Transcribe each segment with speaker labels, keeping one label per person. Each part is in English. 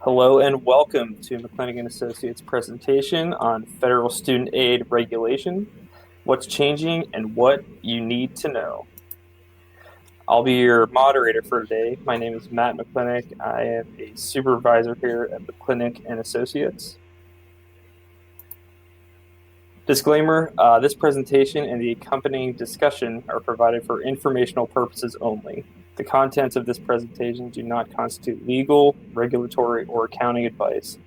Speaker 1: Hello and welcome to McClinic & Associates presentation on federal student aid regulation, what's changing and what you need to know. I'll be your moderator for today. My name is Matt McClinic. I am a supervisor here at McClinic & Associates. Disclaimer, this presentation and the accompanying discussion are provided for informational purposes only. The contents of this presentation do not constitute legal, regulatory, or accounting advice.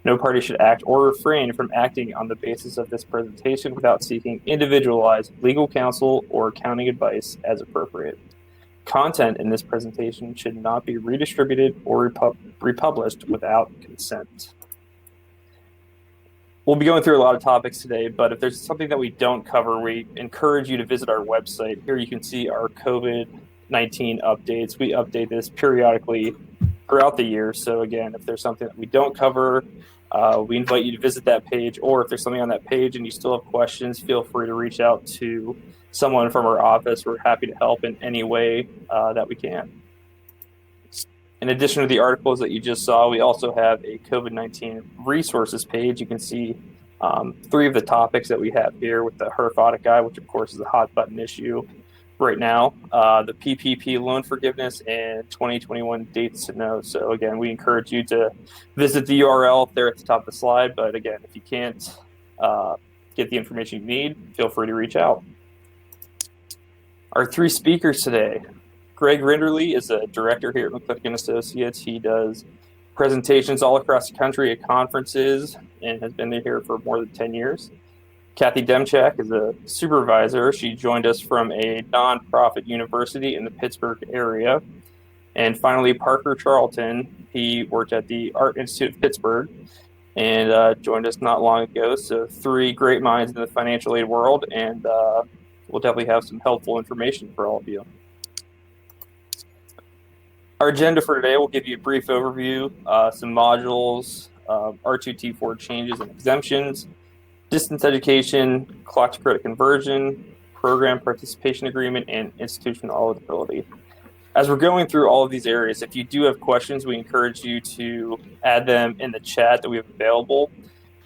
Speaker 1: No party should act or refrain from acting on the basis of this presentation without seeking individualized legal counsel or accounting advice as appropriate. Content in this presentation should not be redistributed or republished without consent. We'll be going through a lot of topics today, but if there's something that we don't cover, we encourage you to visit our website. Here you can see our COVID-19 updates. We update this periodically throughout the year. So again, if there's something that we don't cover, we invite you to visit that page, or if there's something on that page and you still have questions, feel free to reach out to someone from our office. We're happy to help in any way that we can. In addition to the articles that you just saw, we also have a COVID-19 Resources page. You can see 3 of the topics that we have here with the HERF audit guide, which of course is a hot button issue right now, the PPP loan forgiveness, and 2021 dates to know. So again, we encourage you to visit the URL there at the top of the slide. But again, if you can't get the information you need, feel free to reach out. Our 3 speakers today. Greg Rinderly is a director here at McClinic & Associates. He does presentations all across the country at conferences and has been here for more than 10 years. Kathy Demchak is a supervisor. She joined us from a nonprofit university in the Pittsburgh area. And finally, Parker Charlton. He worked at the Art Institute of Pittsburgh and joined us not long ago. So 3 great minds in the financial aid world, and we'll definitely have some helpful information for all of you. Our agenda for today will give you a brief overview, some modules, R2T4 changes and exemptions, distance education, clock to credit conversion, program participation agreement, and institutional eligibility. As we're going through all of these areas, if you do have questions, we encourage you to add them in the chat that we have available.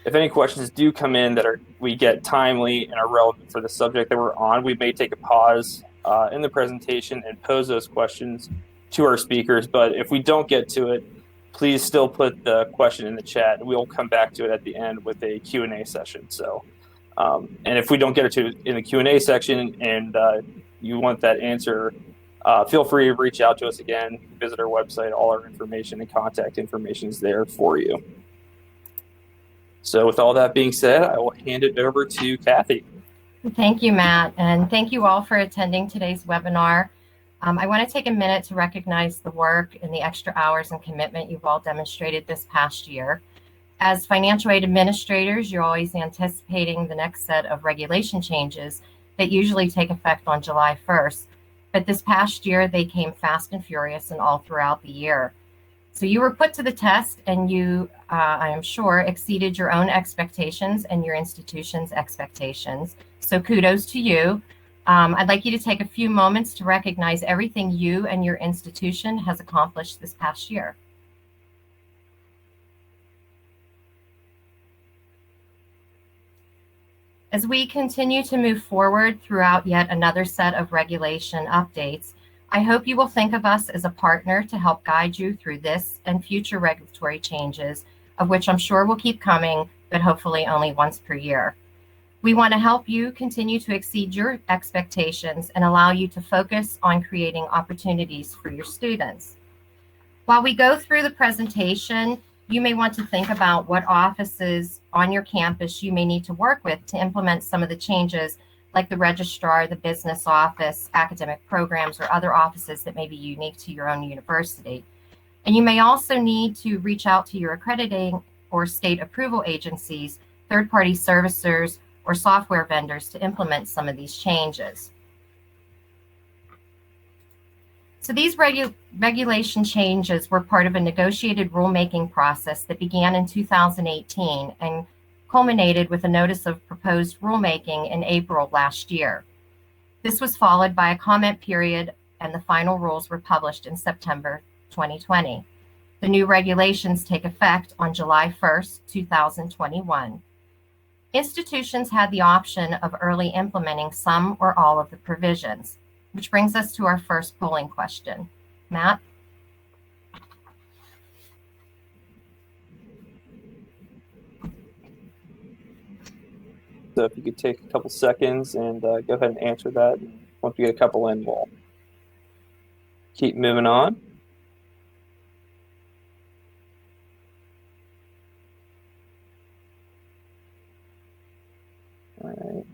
Speaker 1: If any questions do come in that we get timely and are relevant for the subject that we're on, we may take a pause in the presentation and pose those questions to our speakers. But if we don't get to it, please still put the question in the chat, and we'll come back to it at the end with a Q&A session. So, and if we don't get it to in the Q&A section and you want that answer, feel free to reach out to us again. Visit our website. All our information and contact information is there for you. So with all that being said, I will hand it over to Kathy.
Speaker 2: Thank you, Matt, and thank you all for attending today's webinar. I want to take a minute to recognize the work and the extra hours and commitment you've all demonstrated this past year. As financial aid administrators, you're always anticipating the next set of regulation changes that usually take effect on July 1st. But this past year, they came fast and furious and all throughout the year. So you were put to the test, and you, I am sure, exceeded your own expectations and your institution's expectations. So kudos to you. I'd like you to take a few moments to recognize everything you and your institution has accomplished this past year. As we continue to move forward throughout yet another set of regulation updates, I hope you will think of us as a partner to help guide you through this and future regulatory changes, of which I'm sure will keep coming, but hopefully only once per year. We want to help you continue to exceed your expectations and allow you to focus on creating opportunities for your students. While we go through the presentation, you may want to think about what offices on your campus you may need to work with to implement some of the changes, like the registrar, the business office, academic programs, or other offices that may be unique to your own university. And you may also need to reach out to your accrediting or state approval agencies, third-party servicers, or software vendors to implement some of these changes. So these regulation changes were part of a negotiated rulemaking process that began in 2018 and culminated with a notice of proposed rulemaking in April last year. This was followed by a comment period, and the final rules were published in September 2020. The new regulations take effect on July 1st, 2021. Institutions had the option of early implementing some or all of the provisions, which brings us to our first polling question. Matt?
Speaker 1: So if you could take a couple seconds and go ahead and answer that. Once we get a couple in, we'll keep moving on. All right.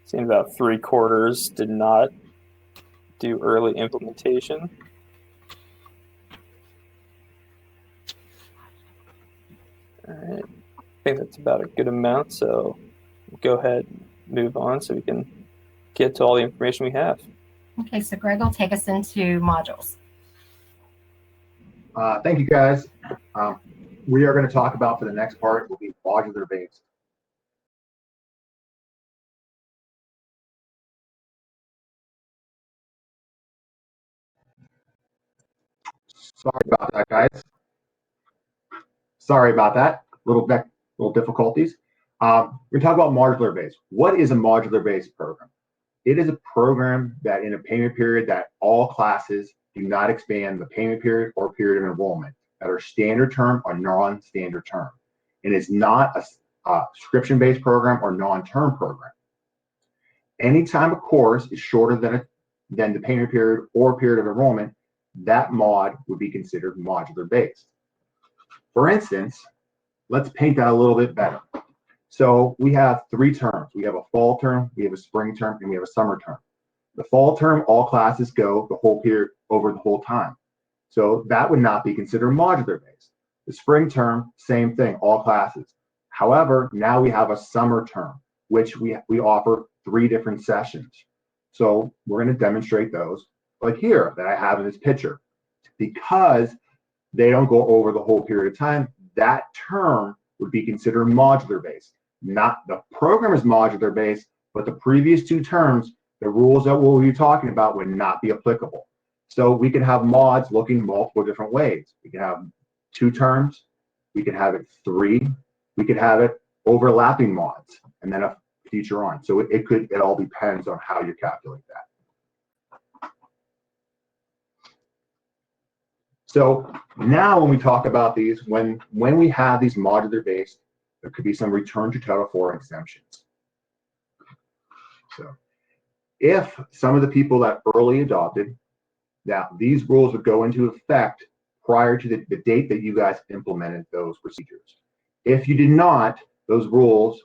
Speaker 1: Seems about 3/4 did not do early implementation. All right. I think that's about a good amount, so we'll go ahead and move on so we can get to all the information we have.
Speaker 2: Okay, so Greg will take us into modules.
Speaker 3: Thank you, guys. We are going to talk about, for the next part, will be modular base. Sorry about that, guys. Sorry about that. Little difficulties. We're going to talk about modular base. What is a modular base program? It is a program that, in a payment period, that all classes do not expand the payment period or period of enrollment that are standard term or non-standard term. It is not a subscription-based program or non-term program. Anytime a course is shorter than the payment period or period of enrollment, that mod would be considered modular based. For instance, let's paint that a little bit better. So we have 3 terms. We have a fall term, we have a spring term, and we have a summer term. The fall term, all classes go the whole period over the whole time. So that would not be considered modular based. The spring term, same thing, all classes. However, now we have a summer term, which we offer 3 different sessions. So we're going to demonstrate those, like here that I have in this picture. Because they don't go over the whole period of time, that term would be considered modular based. Not the program is modular based, but the previous 2 terms, the rules that we'll be talking about would not be applicable. So we could have mods looking multiple different ways. We could have 2 terms, we could have it 3, we could have it overlapping mods, and then a future on. So it all depends on how you calculate that. So now when we talk about these, when we have these modular based, there could be some return to Title IV exemptions. So if some of the people that early adopted, now these rules would go into effect prior to the date that you guys implemented those procedures. If you did not, those rules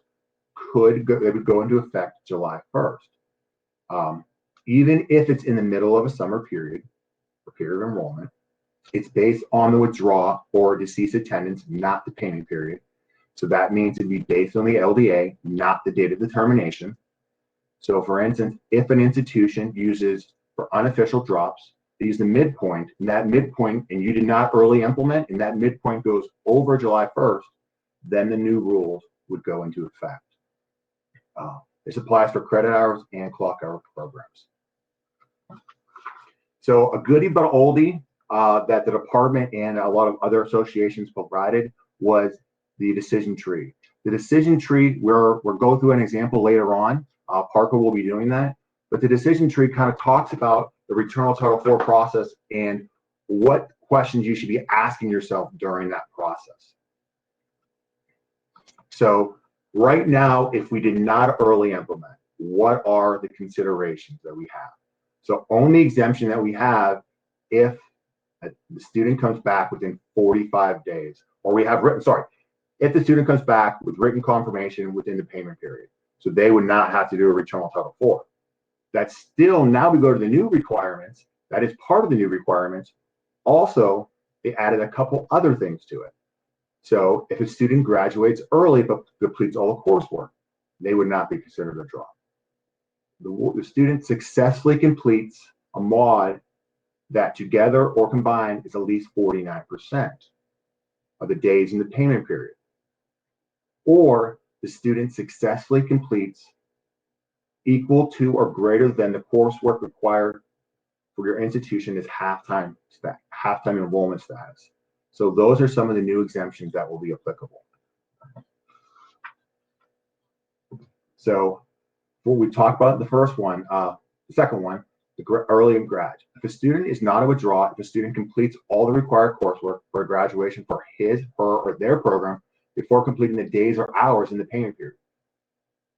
Speaker 3: would go into effect July 1st. Even if it's in the middle of a summer period, or period of enrollment, it's based on the withdrawal or deceased attendance, not the payment period. So that means it'd be based on the LDA, not the date of determination. So for instance, if an institution uses for unofficial drops, they use the midpoint, and that midpoint, and you did not early implement, and that midpoint goes over July 1st, then the new rules would go into effect. This applies for credit hours and clock hour programs. So a goodie but oldie that the department and a lot of other associations provided was the decision tree. The decision tree, we'll go through an example later on. Parker will be doing that. But the decision tree kind of talks about the return on Title IV process and what questions you should be asking yourself during that process. So right now, if we did not early implement, what are the considerations that we have? So only exemption that we have if the student comes back within 45 days, or we have written, sorry, if the student comes back with written confirmation within the payment period. So they would not have to do a return on Title IV. That's still, now we go to the new requirements. That is part of the new requirements. Also, they added a couple other things to it. So if a student graduates early but completes all the coursework, they would not be considered a drop. The student successfully completes a mod that together or combined is at least 49% of the days in the payment period. Or the student successfully completes equal to or greater than the coursework required for your institution is half-time enrollment status. So those are some of the new exemptions that will be applicable. So what we talked about the first one, the second one, the early and grad. If a student is not a withdraw, if a student completes all the required coursework for graduation for his, her, or their program before completing the days or hours in the payment period.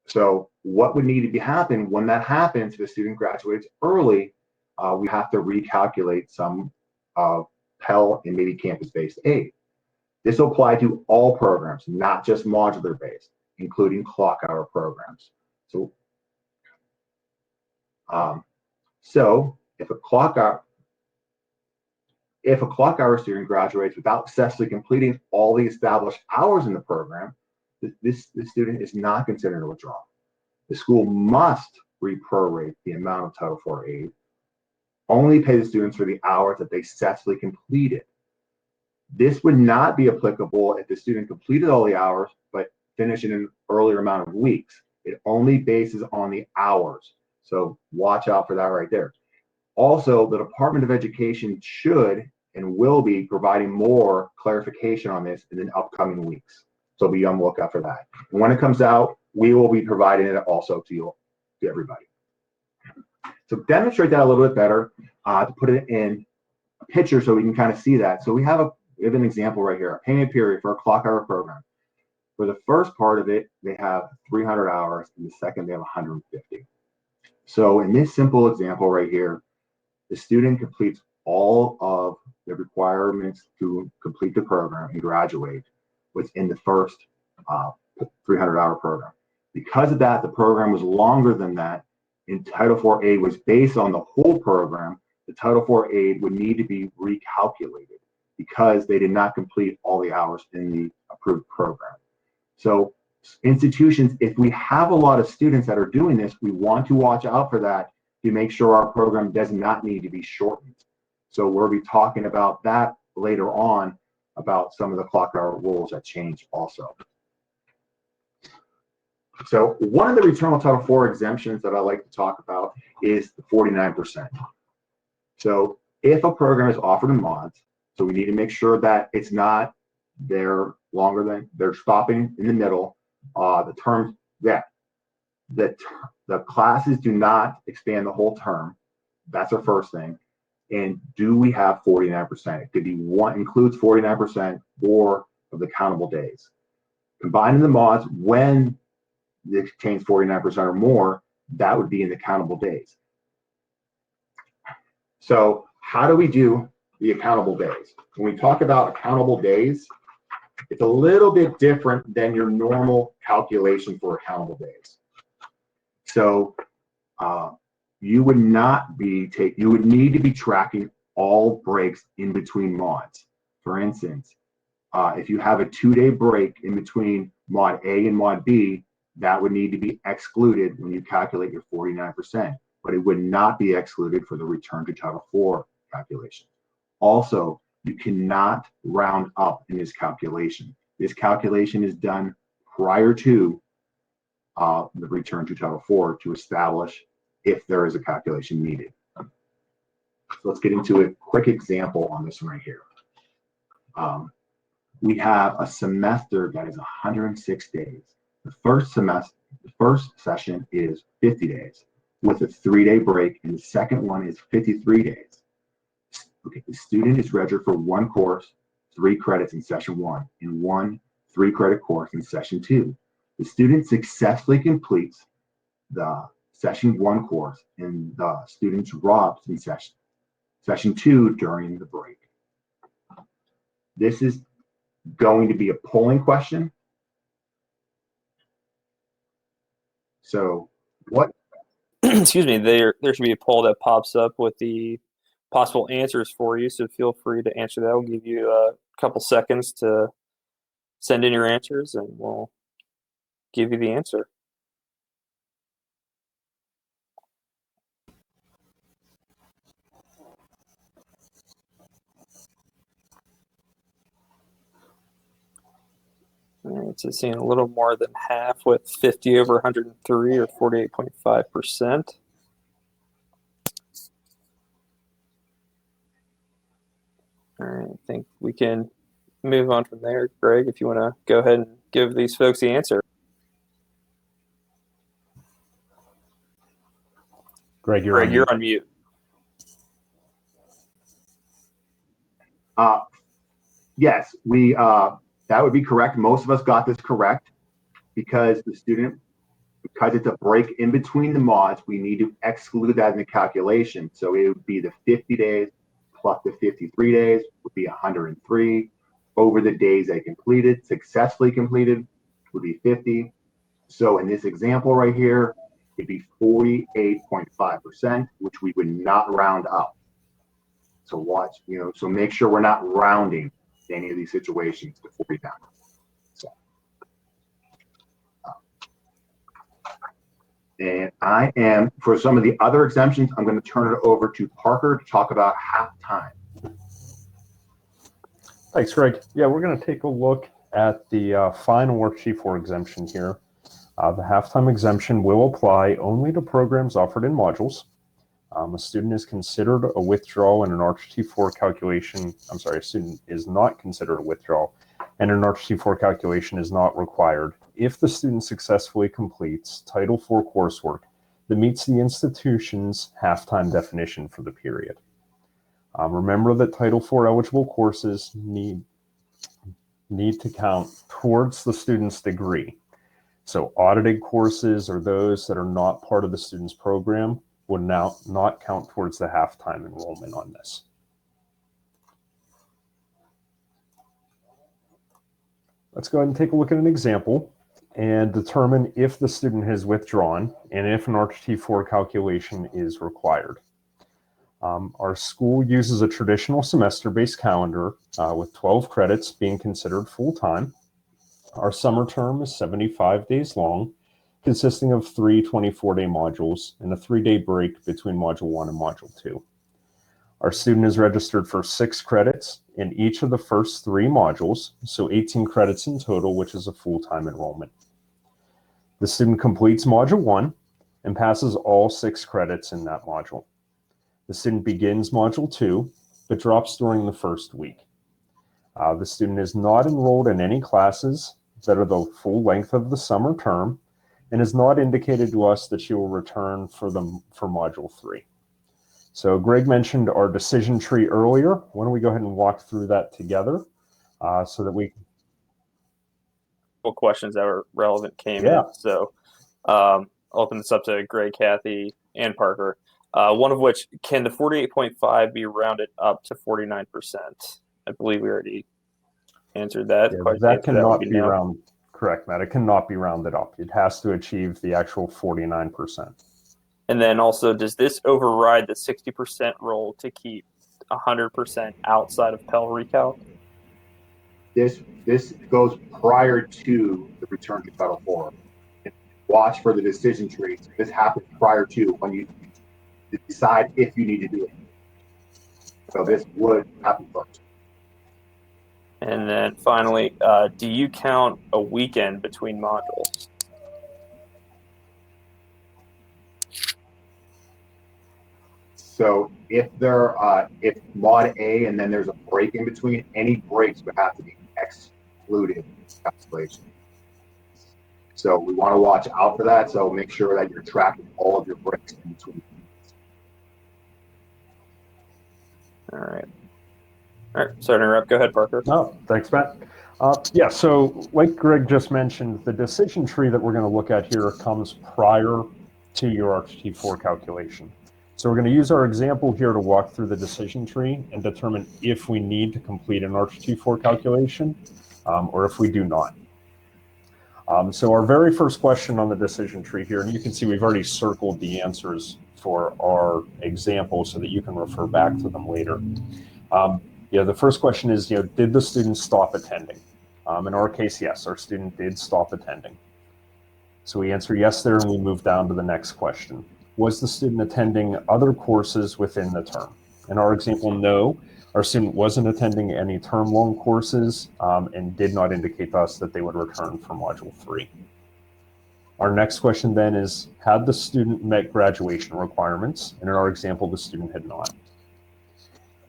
Speaker 3: So what would need to happen when that happens, if a student graduates early, we have to recalculate some Pell and maybe campus-based aid. This will apply to all programs, not just modular-based, including clock hour programs. So if a clock hour student graduates without successfully completing all the established hours in the program, this student is not considered a withdrawal. The school must reprorate the amount of Title IV aid, only pay the students for the hours that they successfully completed. This would not be applicable if the student completed all the hours but finished in an earlier amount of weeks. It only bases on the hours. So watch out for that right there. Also, the Department of Education should and will be providing more clarification on this in the upcoming weeks. So be on the lookout for that. And when it comes out, we will be providing it also to you, to everybody. So demonstrate that a little bit better, to put it in a picture so we can kind of see that. So we have an example right here, a payment period for a clock hour program. For the first part of it, they have 300 hours, and the second they have 150. So in this simple example right here, the student completes all of the requirements to complete the program and graduate within the first 300-hour program. Because of that, the program was longer than that, and Title IV aid was based on the whole program. The Title IV aid would need to be recalculated because they did not complete all the hours in the approved program. So institutions, if we have a lot of students that are doing this, we want to watch out for that to make sure our program does not need to be shortened. So we'll be talking about that later on, about some of the clock hour rules that change also. So one of the returnal Title IV exemptions that I like to talk about is the 49%. So if a program is offered in mods, so we need to make sure that it's not they're longer than, they're stopping in the middle. The terms, yeah, the classes do not expand the whole term. That's our first thing. And do we have 49%? It could be one, includes 49% or of the countable days. Combining the mods, when it contains 49% or more, that would be in the countable days. So how do we do the accountable days? When we talk about accountable days, it's a little bit different than your normal calculation for accountable days. So you would need to be tracking all breaks in between mods. For instance, if you have a 2-day break in between mod A and mod B, that would need to be excluded when you calculate your 49%, but it would not be excluded for the return to Title IV calculation. Also, you cannot round up in this calculation. This calculation is done prior to the return to Title IV to establish if there is a calculation needed. So let's get into a quick example on this one right here. We have a semester that is 106 days. The first session is 50 days with a 3-day break, and the second one is 53 days. Okay, the student is registered for one course, 3 credits in session 1, and one 3-credit course in session 2. The student successfully completes the session 1 course, and the student drops in session 2 during the break. This is going to be a polling question. So what?
Speaker 1: Excuse me, there should be a poll that pops up with the possible answers for you, so feel free to answer that. We'll give you a couple seconds to send in your answers, and we'll give you the answer. All right, so seeing a little more than half with 50 over 103 or 48.5%. All right, I think we can move on from there. Greg, if you want to go ahead and give these folks the answer.
Speaker 4: Greg, you're
Speaker 1: on mute.
Speaker 3: Yes, that would be correct. Most of us got this correct because because it's a break in between the mods, we need to exclude that in the calculation. So it would be the 50 days plus the 53 days would be 103 over the days they completed, successfully completed would be 50. So in this example right here, it'd be 48.5%, which we would not round up. So watch, so make sure we're not rounding any of these situations to 49. So, and I am, for some of the other exemptions, I'm going to turn it over to Parker to talk about halftime.
Speaker 4: Thanks, Greg. Yeah, we're going to take a look at the final worksheet for exemption here. The halftime exemption will apply only to programs offered in modules. A student is considered a withdrawal in an RT4 calculation. I'm sorry, a student is not considered a withdrawal, and an RT4 calculation is not required if the student successfully completes Title IV coursework that meets the institution's halftime definition for the period. Remember that Title IV eligible courses need to count towards the student's degree. So audited courses or those that are not part of the student's program would now not count towards the halftime enrollment on this. Let's go ahead and take a look at an example and determine if the student has withdrawn and if an RT4 calculation is required. Our school uses a traditional semester-based calendar with 12 credits being considered full-time. Our summer term is 75 days long, consisting of 3 24-day modules and a 3-day break between Module 1 and Module 2. Our student is registered for 6 credits in each of the first 3 modules, so 18 credits in total, which is a full-time enrollment. The student completes Module 1 and passes all 6 credits in that module. The student begins Module 2, but drops during the first week. The student is not enrolled in any classes that are the full length of the summer term and has not indicated to us that she will return for Module 3. So Greg mentioned our decision tree earlier. Why don't we go ahead and walk through that together so that we can...
Speaker 1: questions that were relevant came in. So I'll open this up to Greg, Kathy, and Parker. One of which, can the 48.5 be rounded up to 49%? I believe we already answered that.
Speaker 4: Yeah, that cannot be rounded. Correct, Matt. It cannot be rounded up. It has to achieve the actual 49%.
Speaker 1: And then also, does this override the 60% rule to keep 100% outside of Pell Recalc?
Speaker 3: This goes prior to the return to Title IV. Watch for the decision trees. This happens prior to when you decide if you need to do it. So this would happen first.
Speaker 1: And then finally, do you count a weekend between modules?
Speaker 3: So if mod A and then there's a break in between, any breaks would have to be excluded in this calculation. So we want to watch out for that. So make sure that you're tracking all of your breaks in between.
Speaker 1: All right. Sorry to interrupt. Go ahead, Parker.
Speaker 4: Oh, thanks, Matt. Yeah, so like Greg just mentioned, the decision tree that we're going to look at here comes prior to your RT4 calculation. So we're going to use our example here to walk through the decision tree and determine if we need to complete an RT4 calculation or if we do not. So our very first question on the decision tree here, and you can see we've already circled the answers for our example so that you can refer back to them later. The first question is, did the student stop attending? In our case, yes, our student did stop attending. So we answer yes there, and we move down to the next question. Was the student attending other courses within the term? In our example, no. Our student wasn't attending any term-long courses and did not indicate to us that they would return for Module 3. Our next question then is, had the student met graduation requirements? And in our example, the student had not.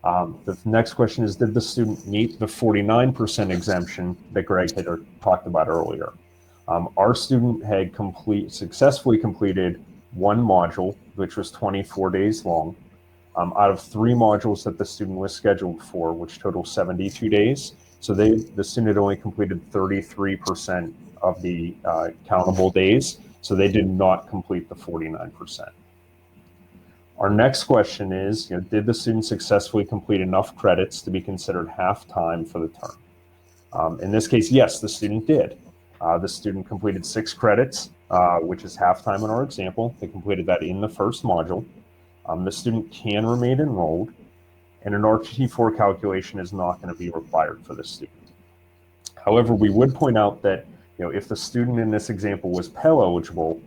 Speaker 4: The next question is, did the student meet the 49% exemption that Greg had talked about earlier? Our student had successfully completed one module, which was 24 days long, out of 3 modules that the student was scheduled for, which total 72 days. So the student had only completed 33% of the countable days, so they did not complete the 49%. Our next question is, did the student successfully complete enough credits to be considered half-time for the term? In this case, yes, the student did. The student completed 6 credits, which is half-time in our example. They completed that in the first module. The student can remain enrolled, and an RTT4 calculation is not going to be required for this student. However, we would point out that if the student in this example was Pell eligible,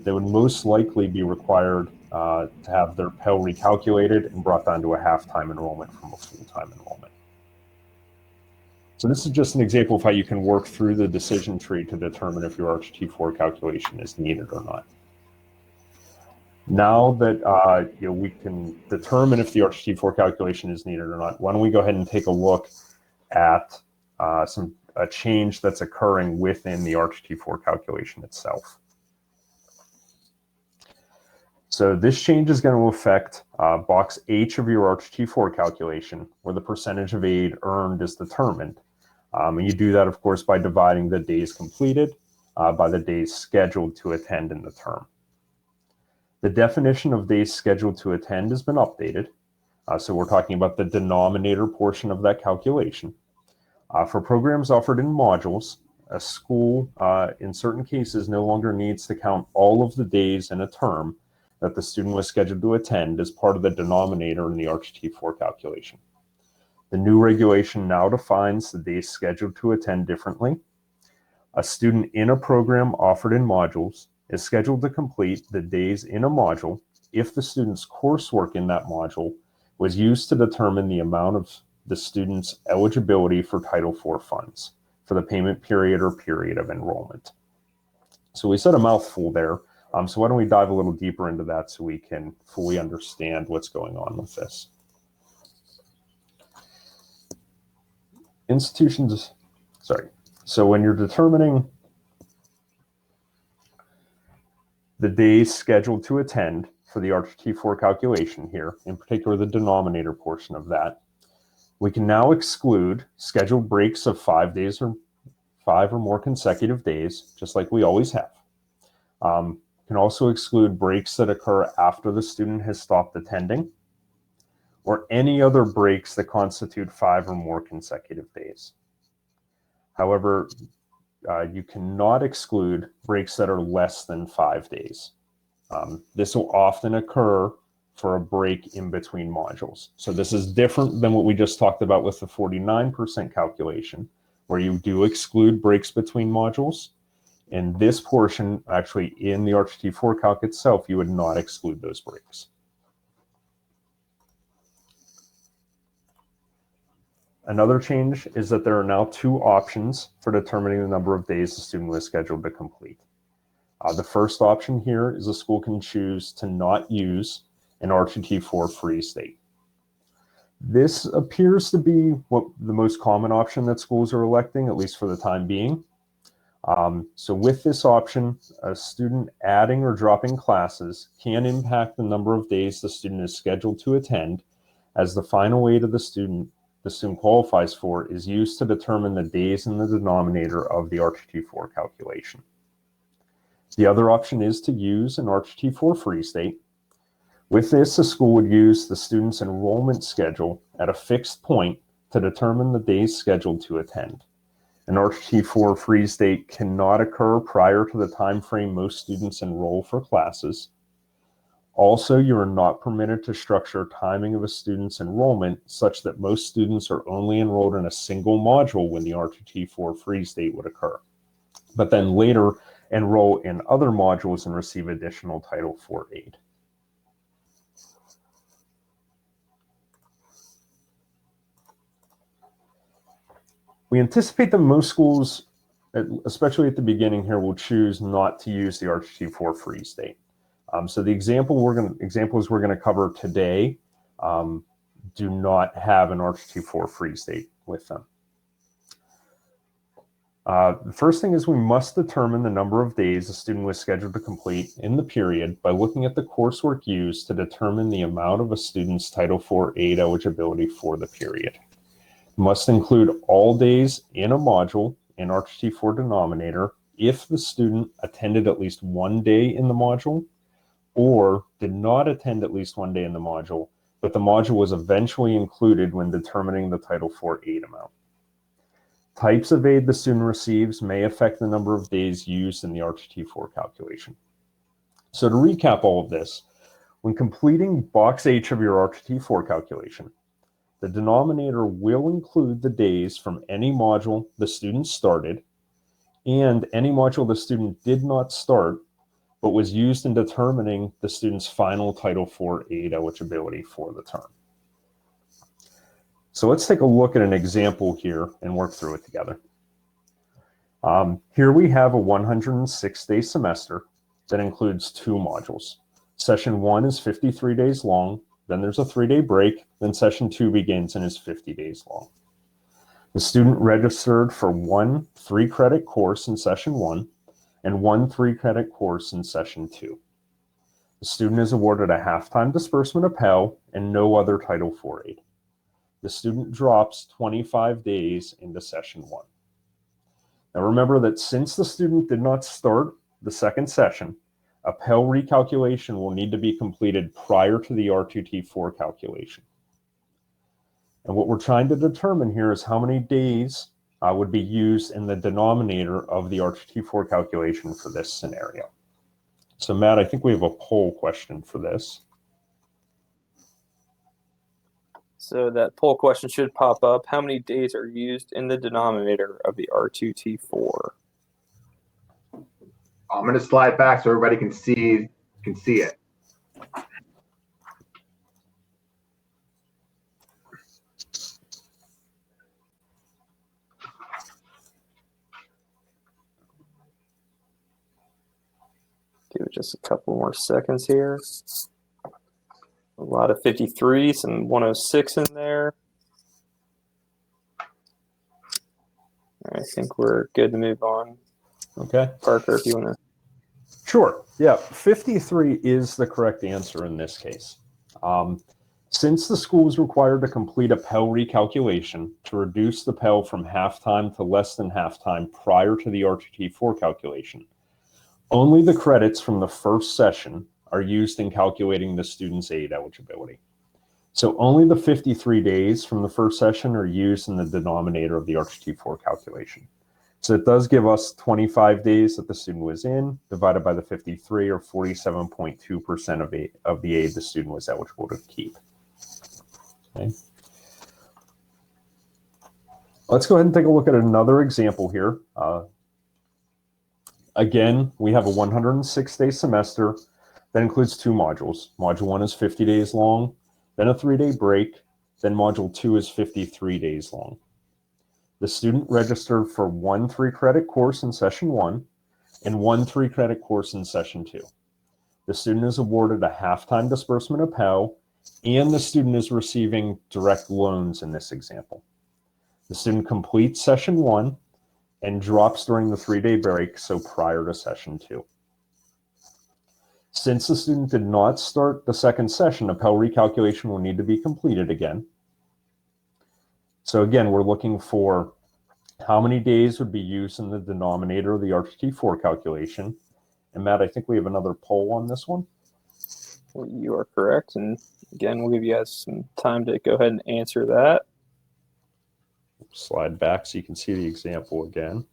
Speaker 4: they would most likely be required to have their Pell recalculated and brought down to a half-time enrollment from a full-time enrollment. So this is just an example of how you can work through the decision tree to determine if your RTT4 calculation is needed or not. Now that we can determine if the RTT4 calculation is needed or not, why don't we go ahead and take a look at a change that's occurring within the RTT4 calculation itself. So this change is going to affect box H of your RTT4 calculation, where the percentage of aid earned is determined. And you do that, of course, by dividing the days completed by the days scheduled to attend in the term. The definition of days scheduled to attend has been updated. So we're talking about the denominator portion of that calculation. For programs offered in modules, a school, in certain cases, no longer needs to count all of the days in a term that the student was scheduled to attend as part of the denominator in the RTT4 calculation. The new regulation now defines the days scheduled to attend differently. A student in a program offered in modules is scheduled to complete the days in a module if the student's coursework in that module was used to determine the amount of the student's eligibility for Title IV funds for the payment period or period of enrollment. So we said a mouthful there. So why don't we dive a little deeper into that so we can fully understand what's going on with this. So when you're determining the days scheduled to attend for the RTT4 calculation here, in particular the denominator portion of that, we can now exclude scheduled breaks of 5 days or 5 or more consecutive days, just like we always have. Can also exclude breaks that occur after the student has stopped attending, or any other breaks that constitute 5 or more consecutive days. However, you cannot exclude breaks that are less than 5 days. This will often occur for a break in between modules. So this is different than what we just talked about with the 49% calculation, where you do exclude breaks between modules. In this portion, actually in the RTT4 calc itself, you would not exclude those breaks. Another change is that there are now 2 options for determining the number of days the student was scheduled to complete. The first option here is a school can choose to not use an RTT4 freeze state. This appears to be what the most common option that schools are electing, at least for the time being. So with this option, a student adding or dropping classes can impact the number of days the student is scheduled to attend, as the final aid of the student qualifies for is used to determine the days in the denominator of the RTT4 calculation. The other option is to use an RTT4 freeze state. With this, the school would use the student's enrollment schedule at a fixed point to determine the days scheduled to attend. An RTT4 freeze date cannot occur prior to the time frame most students enroll for classes. Also, you are not permitted to structure timing of a student's enrollment such that most students are only enrolled in a single module when the RTT4 freeze date would occur, but then later enroll in other modules and receive additional Title IV aid. We anticipate that most schools, especially at the beginning here, will choose not to use the RTT4 freeze date. So the examples we're going to cover today, do not have an RTT4 freeze date with them. The first thing is we must determine the number of days a student was scheduled to complete in the period by looking at the coursework used to determine the amount of a student's Title IV aid eligibility for the period. It must include all days in a module in RTT4 denominator if the student attended at least one day in the module or did not attend at least one day in the module, but the module was eventually included when determining the Title IV aid amount. Types of aid the student receives may affect the number of days used in the RTT4 calculation. So to recap all of this, when completing box H of your RTT4 calculation, the denominator will include the days from any module the student started and any module the student did not start but was used in determining the student's final Title IV aid eligibility for the term. So let's take a look at an example here and work through it together. Here we have a 106-day semester that includes 2 modules. Session 1 is 53 days long, then there's a 3-day break, then session 2 begins and is 50 days long. The student registered for 1 3-credit course in session 1 and 1 3-credit course in session 2. The student is awarded a half-time disbursement of Pell and no other Title IV aid. The student drops 25 days into session 1. Now remember that since the student did not start the second session, a Pell recalculation will need to be completed prior to the RTT4 calculation. And what we're trying to determine here is how many days would be used in the denominator of the RTT4 calculation for this scenario. So Matt, I think we have a poll question for this.
Speaker 1: So that poll question should pop up. How many days are used in the denominator of the R2T4?
Speaker 3: I'm going to slide back so everybody can see it.
Speaker 1: Give it just a couple more seconds here. A lot of 53, some 106 in there. I think we're good to move on.
Speaker 4: Okay.
Speaker 1: Parker, if you want to.
Speaker 4: Sure. Yeah, 53 is the correct answer in this case. Since the school was required to complete a Pell recalculation to reduce the Pell from half-time to less than half-time prior to the RTT4 calculation, only the credits from the first session are used in calculating the student's aid eligibility. So only the 53 days from the first session are used in the denominator of the RTT4 calculation. So it does give us 25 days that the student was in, divided by the 53, or 47.2% of the aid the student was eligible to keep. Okay. Let's go ahead and take a look at another example here. Again, we have a 106-day semester that includes 2 modules. Module 1 is 50 days long, then a 3-day break, then Module 2 is 53 days long. The student registered for 1 3-credit course in session 1 and 1 3-credit course in session 2. The student is awarded a half-time disbursement of Pell, and the student is receiving direct loans in this example. The student completes session 1 and drops during the 3-day break, so prior to session 2. Since the student did not start the second session, a Pell recalculation will need to be completed again. So again, we're looking for how many days would be used in the denominator of the RTT4 calculation. And Matt, I think we have another poll on this one.
Speaker 1: You are correct. And again, we'll give you guys some time to go ahead and answer that.
Speaker 4: Slide back so you can see the example again.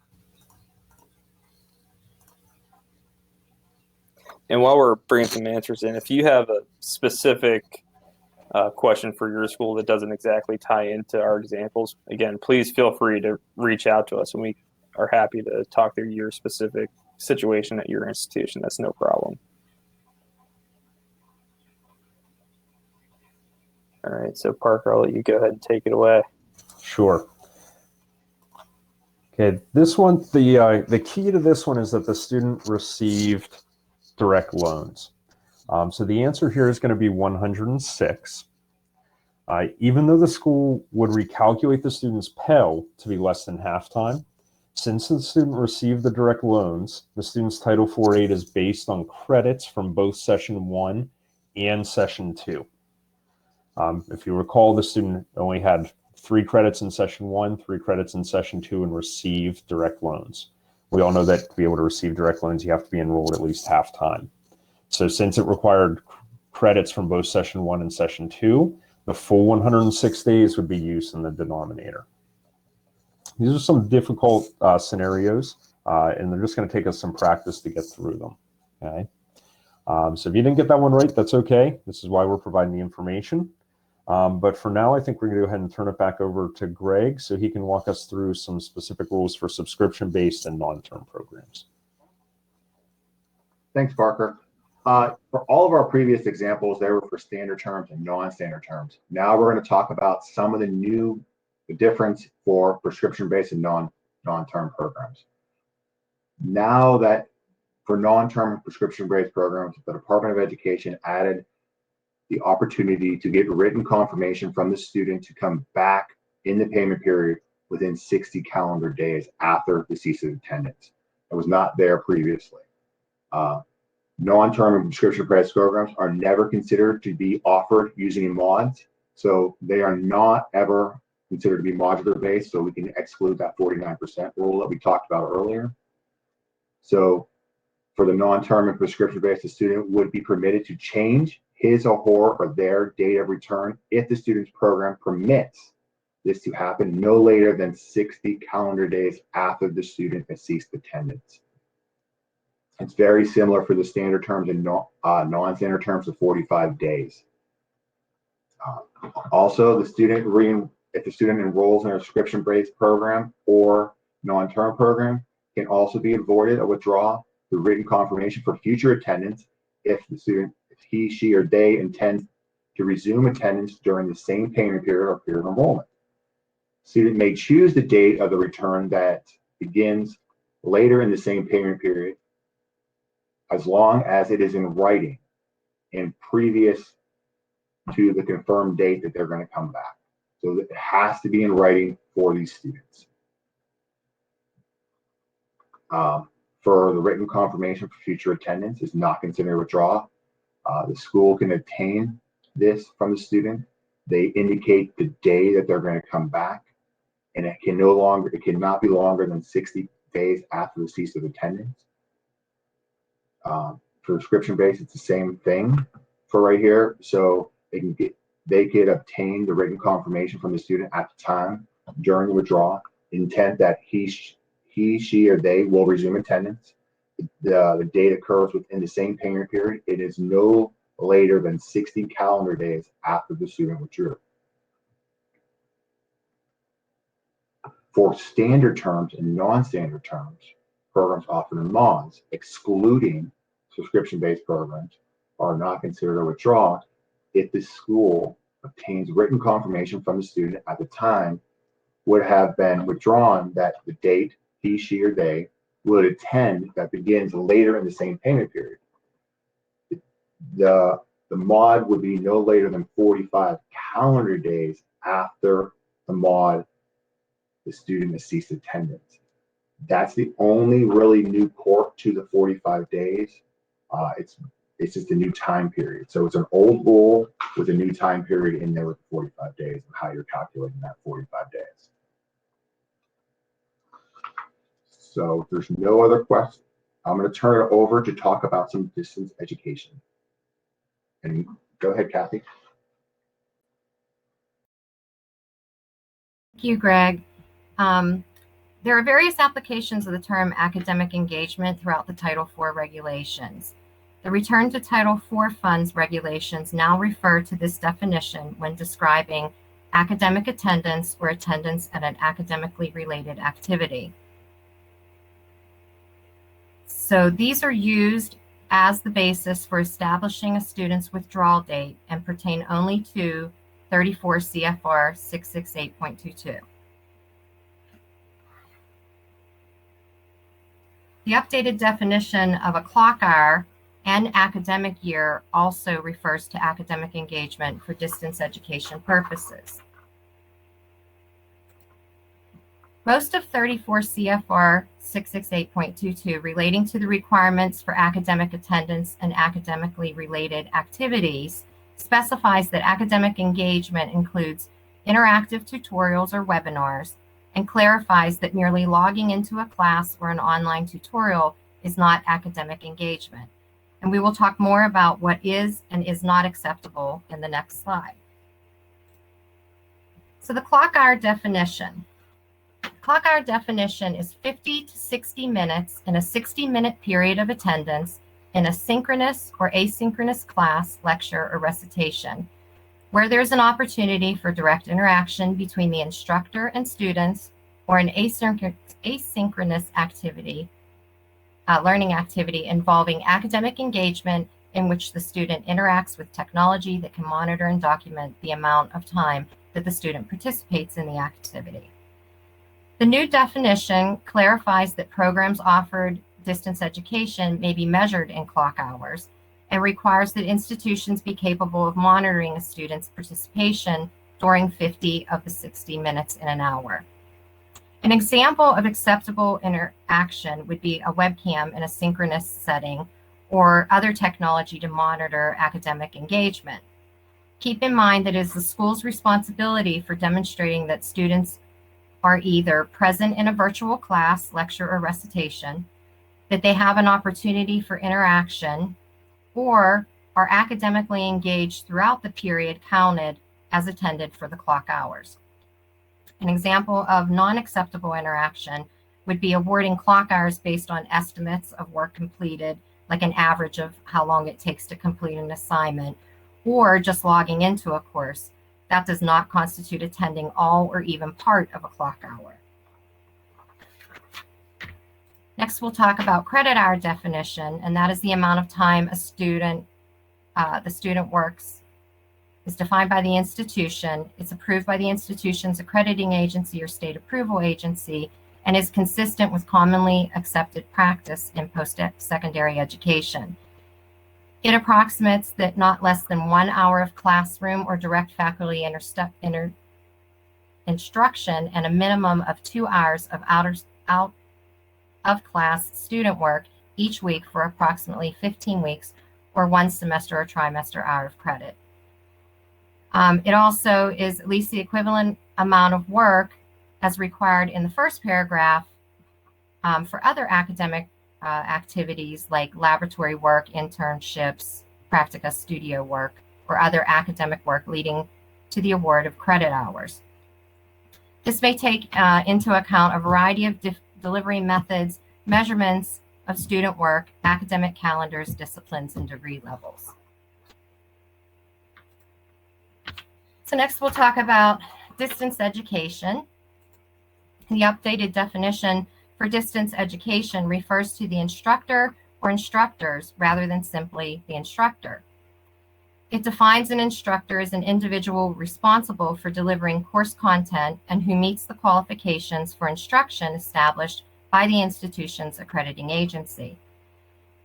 Speaker 1: And while we're bringing some answers in, if you have a specific question for your school that doesn't exactly tie into our examples, again, please feel free to reach out to us, and we are happy to talk through your specific situation at your institution. That's no problem. All right, so Parker, I'll let you go ahead and take it away.
Speaker 4: Sure. Okay, this one, the key to this one is that the student received direct loans. So the answer here is going to be 106. Even though the school would recalculate the student's Pell to be less than half-time, since the student received the direct loans, the student's Title IV aid is based on credits from both Session 1 and Session 2. If you recall, the student only had 3 credits in Session 1, 3 credits in Session 2, and received direct loans. We all know that to be able to receive direct loans, you have to be enrolled at least half-time. So since it required credits from both Session 1 and Session 2, the full 106 days would be used in the denominator. These are some difficult scenarios, and they're just going to take us some practice to get through them. Okay. So if you didn't get that one right, that's okay. This is why we're providing the information. But for now, I think we're going to go ahead and turn it back over to Greg so he can walk us through some specific rules for subscription-based and non-term programs.
Speaker 3: Thanks, Parker. For all of our previous examples, they were for standard terms and non-standard terms. Now we're going to talk about some of the difference for prescription-based and non-term programs. Now that for non-term and prescription-based programs, the Department of Education added the opportunity to get written confirmation from the student to come back in the payment period within 60 calendar days after the cease of attendance. It was not there previously. Non-term and prescription-based programs are never considered to be offered using mods, so they are not ever considered to be modular based, so we can exclude that 49% rule that we talked about earlier. So for the non-term and prescription-based, the student would be permitted to change his or their date of return if the student's program permits this to happen no later than 60 calendar days after the student has ceased attendance. It's very similar for the standard terms and non-standard terms of 45 days. Also, if the student enrolls in a prescription-based program or non-term program, can also be avoided or withdraw the written confirmation for future attendance if the student, he, she, or they intend to resume attendance during the same payment period or period of enrollment. Student may choose the date of the return that begins later in the same payment period, as long as it is in writing and previous to the confirmed date that they're going to come back. So it has to be in writing for these students. For the written confirmation for future attendance is not considered a withdrawal. The school can obtain this from the student. They indicate the day that they're going to come back, and it cannot be longer than 60 days after the cease of attendance. For prescription based, it's the same thing for right here. So they could obtain the written confirmation from the student at the time during the withdrawal, intent that he, she, or they will resume attendance. The date occurs within the same payment period. It is no later than 60 calendar days after the student withdrew. For standard terms and non-standard terms, programs offered in mods, excluding subscription-based programs, are not considered a withdrawal if the school obtains written confirmation from the student at the time would have been withdrawn that the date he, she, or they would attend that begins later in the same payment period. The mod would be no later than 45 calendar days after the mod the student has ceased attendance. That's the only really new port to the 45 days. It's just a new time period. So it's an old rule with a new time period in there with 45 days and how you're calculating that 45 days. So if there's no other questions, I'm going to turn it over to talk about some distance education. And go ahead, Kathy.
Speaker 2: Thank you, Greg. There are various applications of the term academic engagement throughout the Title IV regulations. The Return to Title IV Funds regulations now refer to this definition when describing academic attendance or attendance at an academically related activity. So these are used as the basis for establishing a student's withdrawal date and pertain only to 34 CFR 668.22. The updated definition of a clock hour and academic year also refers to academic engagement for distance education purposes. Most of 34 CFR 668.22 relating to the requirements for academic attendance and academically related activities specifies that academic engagement includes interactive tutorials or webinars, and clarifies that merely logging into a class or an online tutorial is not academic engagement. And we will talk more about what is and is not acceptable in the next slide. So the clock hour definition. Clock hour definition is 50 to 60 minutes in a 60-minute period of attendance in a synchronous or asynchronous class, lecture, or recitation, where there's an opportunity for direct interaction between the instructor and students, or an asynchronous activity, learning activity involving academic engagement in which the student interacts with technology that can monitor and document the amount of time that the student participates in the activity. The new definition clarifies that programs offered distance education may be measured in clock hours, and requires that institutions be capable of monitoring a student's participation during 50 of the 60 minutes in an hour. An example of acceptable interaction would be a webcam in a synchronous setting or other technology to monitor academic engagement. Keep in mind that it is the school's responsibility for demonstrating that students are either present in a virtual class, lecture, or recitation, that they have an opportunity for interaction, or are academically engaged throughout the period counted as attended for the clock hours. An example of non-acceptable interaction would be awarding clock hours based on estimates of work completed, like an average of how long it takes to complete an assignment, or just logging into a course. That does not constitute attending all or even part of a clock hour. Next, we'll talk about credit hour definition, and that is the amount of time a student, the student works, is defined by the institution. It's approved by the institution's accrediting agency or state approval agency, and is consistent with commonly accepted practice in post-secondary education. It approximates that not less than 1 hour of classroom or direct faculty instruction and a minimum of 2 hours of out of class student work each week for approximately 15 weeks or 1 semester or trimester hour of credit. It also is at least the equivalent amount of work as required in the first paragraph for other academic activities like laboratory work, internships, practica studio work, or other academic work leading to the award of credit hours. This may take into account a variety of delivery methods, measurements of student work, academic calendars, disciplines, and degree levels. So next we'll talk about distance education. The updated definition for distance education refers to the instructor or instructors rather than simply the instructor. It defines an instructor as an individual responsible for delivering course content and who meets the qualifications for instruction established by the institution's accrediting agency.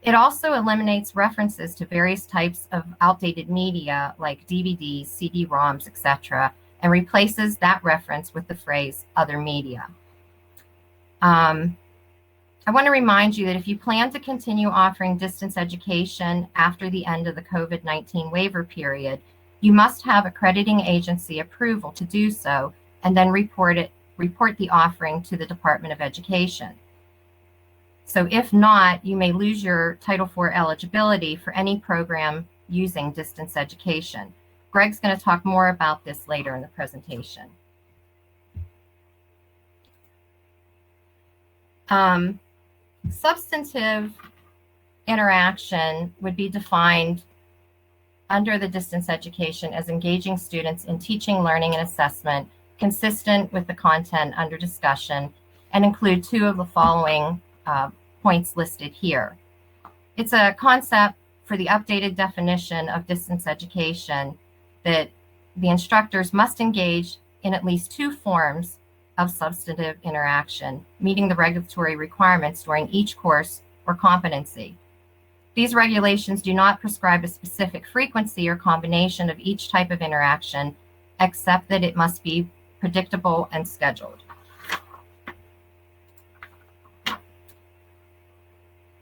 Speaker 2: It also eliminates references to various types of outdated media like DVDs, CD-ROMs, etc., and replaces that reference with the phrase other media. I want to remind you that if you plan to continue offering distance education after the end of the COVID-19 waiver period, you must have accrediting agency approval to do so, and then report the offering to the Department of Education. So if not, you may lose your Title IV eligibility for any program using distance education. Greg's going to talk more about this later in the presentation. Substantive interaction would be defined under the distance education as engaging students in teaching, learning, and assessment consistent with the content under discussion, and include 2 of the following points listed here. It's a concept for the updated definition of distance education that the instructors must engage in at least 2 forms of substantive interaction, meeting the regulatory requirements during each course or competency. These regulations do not prescribe a specific frequency or combination of each type of interaction, except that it must be predictable and scheduled.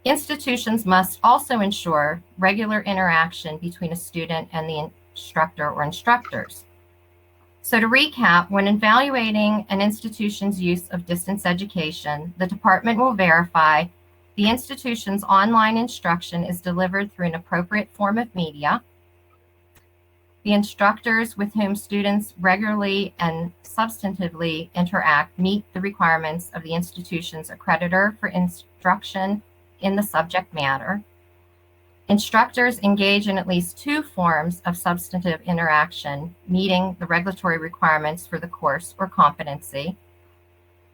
Speaker 2: Institutions must also ensure regular interaction between a student and the instructor or instructors. So to recap, when evaluating an institution's use of distance education, the department will verify the institution's online instruction is delivered through an appropriate form of media. The instructors with whom students regularly and substantively interact meet the requirements of the institution's accreditor for instruction in the subject matter. Instructors engage in at least 2 forms of substantive interaction, meeting the regulatory requirements for the course or competency.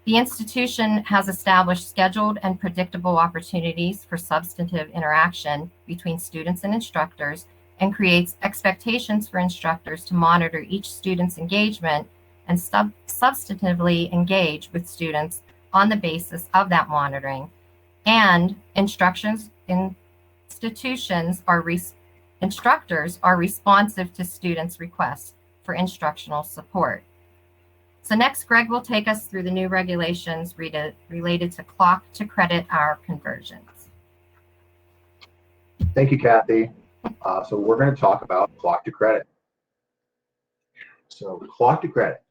Speaker 2: The institution has established scheduled and predictable opportunities for substantive interaction between students and instructors and creates expectations for instructors to monitor each student's engagement and substantively engage with students on the basis of that monitoring. And instructors are responsive to students' requests for instructional support. So next, Greg will take us through the new regulations related to clock to credit hour conversions.
Speaker 3: Thank you, Kathy. So we're going to talk about clock to credit. So clock to credit.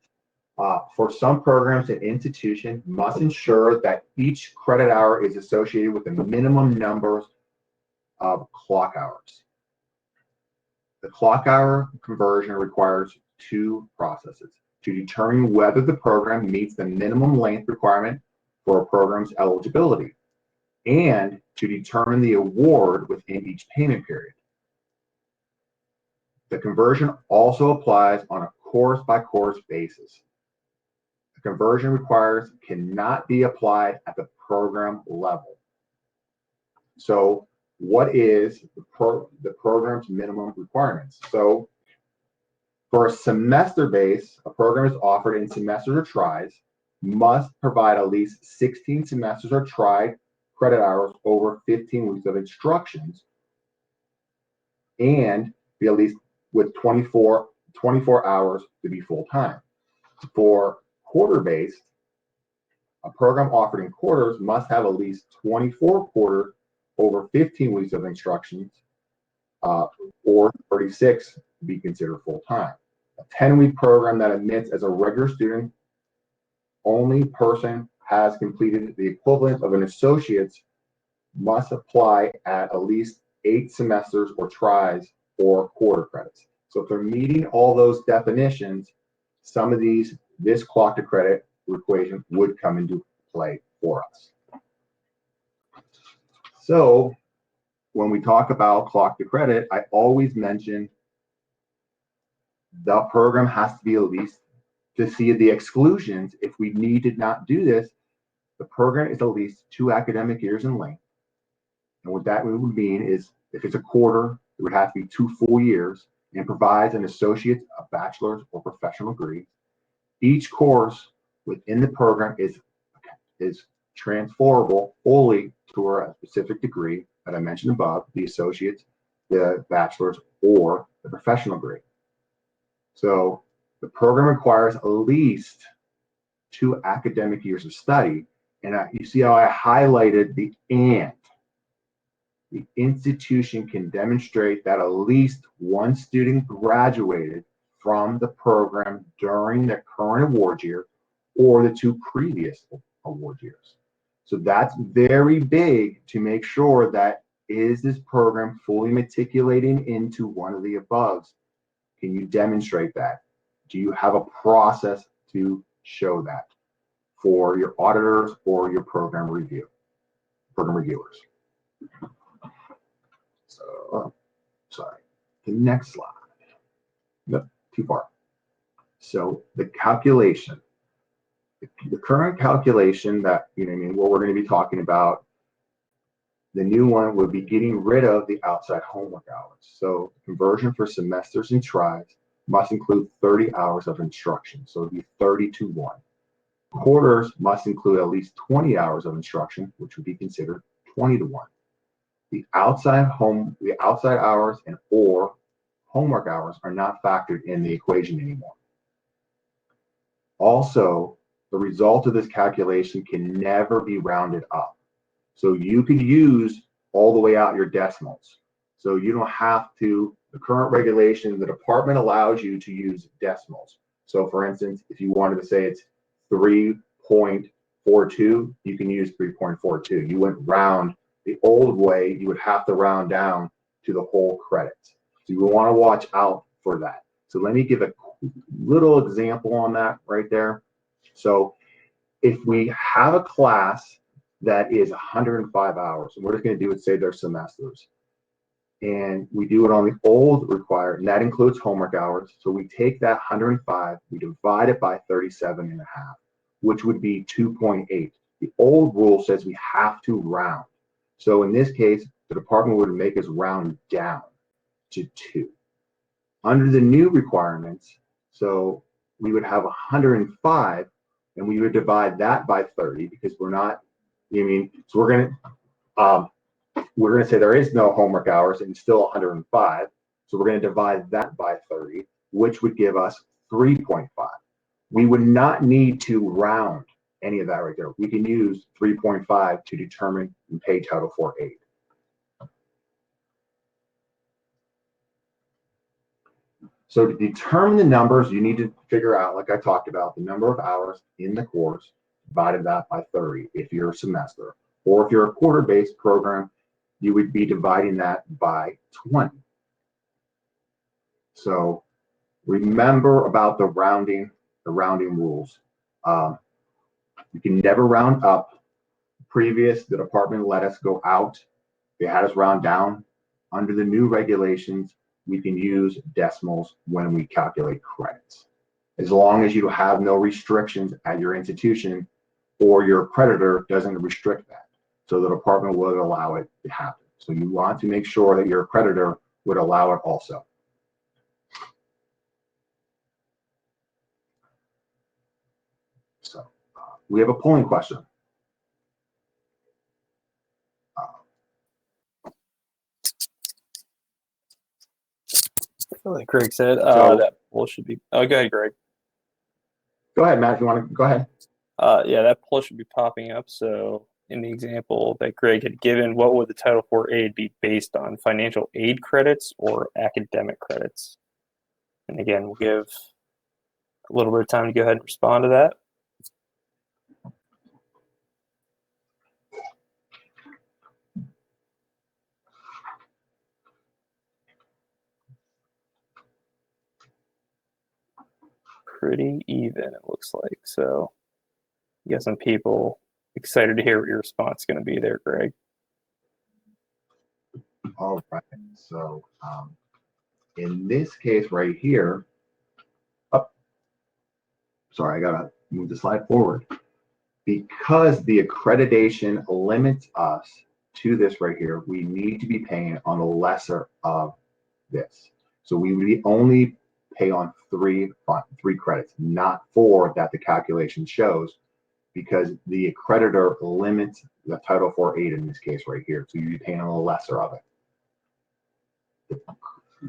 Speaker 3: For some programs, an institution must ensure that each credit hour is associated with a minimum number of clock hours. The clock hour conversion requires 2 processes to determine whether the program meets the minimum length requirement for a program's eligibility and to determine the award within each payment period. The conversion also applies on a course-by-course basis. The conversion requires cannot be applied at the program level. So what is the program's minimum requirements? So for a semester base, a program is offered in semesters or tries, must provide at least 16 semesters or try credit hours over 15 weeks of instructions, and be at least with 24 hours to be full-time. For quarter-based, a program offered in quarters must have at least 24 quarters over 15 weeks of instructions, or 36 to be considered full-time. A 10-week program that admits as a regular student, only person has completed the equivalent of an associate's must apply at least 8 semesters or tries or quarter credits. So if they're meeting all those definitions, some of this clock to credit equation would come into play for us. So when we talk about clock to credit, I always mention the program has to be at least, to see the exclusions, if we need to not do this, the program is at least 2 academic years in length. And what that would mean is if it's a quarter, it would have to be 2 full years and provides an associate's, a bachelor's, or professional degree. Each course within the program is transferable fully to a specific degree that I mentioned above, the associate's, the bachelor's, or the professional degree. So the program requires at least 2 academic years of study. And you see how I highlighted the and. The institution can demonstrate that at least 1 student graduated from the program during the current award year or the 2 previous award years. So that's very big to make sure that is this program fully matriculating into one of the aboves? Can you demonstrate that? Do you have a process to show that for your auditors or your program reviewers? So, sorry, the next slide. No, too far. So the calculation, the current calculation that, what we're going to be talking about, the new one would be getting rid of the outside homework hours. So conversion for semesters and tries must include 30 hours of instruction. So it'd be 30 to 1. Quarters must include at least 20 hours of instruction, which would be considered 20 to 1. the outside hours and or homework hours are not factored in the equation anymore. Also, the result of this calculation can never be rounded up. So you could use all the way out your decimals. So you don't have to, the current regulation, the department allows you to use decimals. So for instance, if you wanted to say it's 3.42, you can use 3.42. You wouldn't round the old way, you would have to round down to the whole credits. So you want to watch out for that. So let me give a little example on that right there. So if we have a class that is 105 hours, and we're just going to do it, say their semesters, and we do it on the old required, and that includes homework hours. So we take that 105, we divide it by 37.5, which would be 2.8. The old rule says we have to round. So in this case, the department would make us round down to 2. Under the new requirements, so we would have 105, and we would divide that by 30 because we're not, so we're going to say there is no homework hours and still 105. So we're going to divide that by 30, which would give us 3.5. We would not need to round any of that right there. We can use 3.5 to determine and pay Title IV aid. So to determine the numbers, you need to figure out, like I talked about, the number of hours in the course, divided that by 30 if you're a semester. Or if you're a quarter-based program, you would be dividing that by 20. So remember about the rounding rules. You can never round up. The department let us go out. They had us round down. Under the new regulations, we can use decimals when we calculate credits, as long as you have no restrictions at your institution or your creditor doesn't restrict that. So the department will allow it to happen. So you want to make sure that your creditor would allow it also. So we have a polling question.
Speaker 1: Like Greg said,
Speaker 3: So-
Speaker 1: that poll should be. Oh, go ahead, Greg.
Speaker 3: Go ahead, Matt, if you want to go ahead.
Speaker 1: Yeah, that poll should be popping up. So in the example that Greg had given, what would the Title IV aid be based on? Financial aid credits or academic credits? And again, we'll give a little bit of time to go ahead and respond to that. Pretty even, it looks like. So you got some people excited to hear what your response is going to be there, Greg.
Speaker 3: All right. So in this case right here, sorry, I gotta move the slide forward. Because the accreditation limits us to this right here, we need to be paying on the lesser of this. So we would only pay on three credits, not 4 that the calculation shows, because the accreditor limits the Title IV aid in this case right here. So you'd be paying on the lesser of it.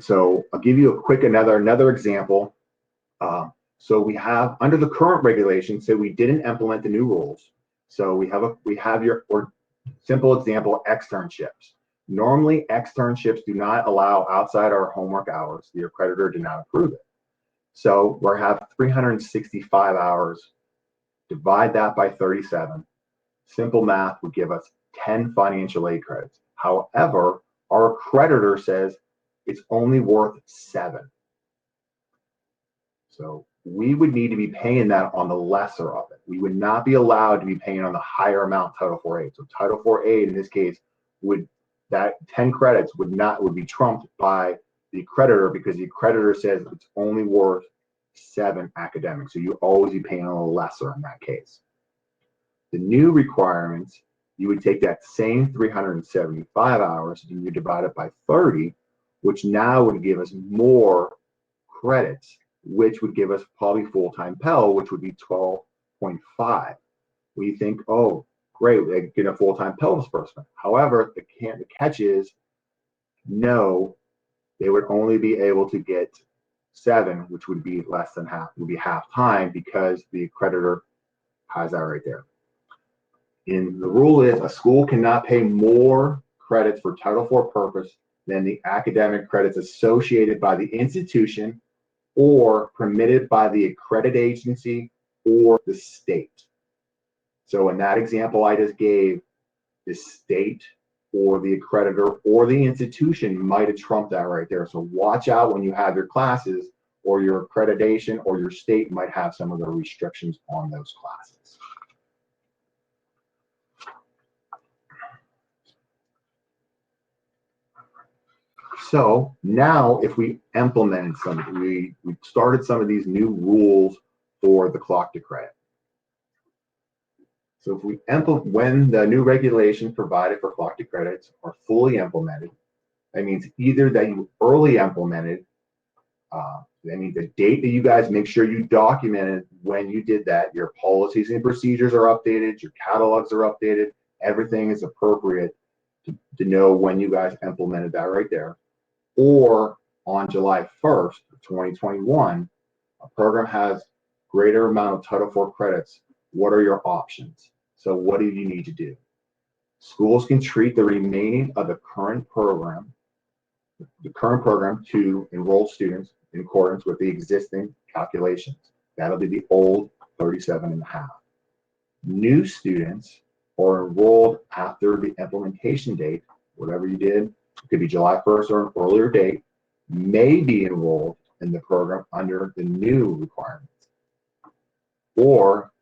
Speaker 3: So I'll give you a quick another example. So we have, under the current regulation, say we didn't implement the new rules. So we have your simple example, externships. Normally, externships do not allow outside our homework hours. The accreditor did not approve it. So we have 365 hours. Divide that by 37. Simple math would give us 10 financial aid credits. However, our accreditor says it's only worth 7. So we would need to be paying that on the lesser of it. We would not be allowed to be paying on the higher amount Title IV aid. So Title IV aid in this case that 10 credits would be trumped by the accreditor, because the accreditor says it's only worth 7 academics. So you always be paying on the lesser in that case. The new requirements, you would take that same 375 hours and you divide it by 30, which now would give us more credits, which would give us probably full-time Pell, which would be 12.5. We think, oh, great, they get a full-time Pell disbursement. However, the catch is, no, they would only be able to get 7, which would be less than half, would be half time, because the accreditor has that right there. And the rule is a school cannot pay more credits for Title IV purpose than the academic credits associated by the institution or permitted by the accredited agency or the state. So in that example I just gave, the state or the accreditor or the institution might have trumped that right there. So watch out when you have your classes, or your accreditation or your state might have some of the restrictions on those classes. So now if we implemented we started some of these new rules for the clock to credit. So if we when the new regulations provided for clock to credits are fully implemented, that means either that you early implemented, that means the date that you guys make sure you documented when you did that, your policies and procedures are updated, your catalogs are updated, everything is appropriate to know when you guys implemented that right there. Or on July 1st, 2021, a program has greater amount of Title IV credits. What are your options? So what do you need to do? Schools can treat the remaining of the current program to enroll students in accordance with the existing calculations. That'll be the old 37.5. New students are enrolled after the implementation date, whatever you did, it could be July 1st or an earlier date, may be enrolled in the program under the new requirements. Or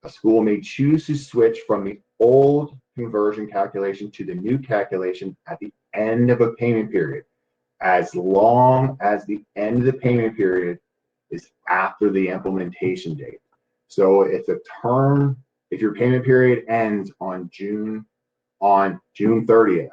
Speaker 3: a school may choose to switch from the old conversion calculation to the new calculation at the end of a payment period, as long as the end of the payment period is after the implementation date. So if your payment period ends on June 30th,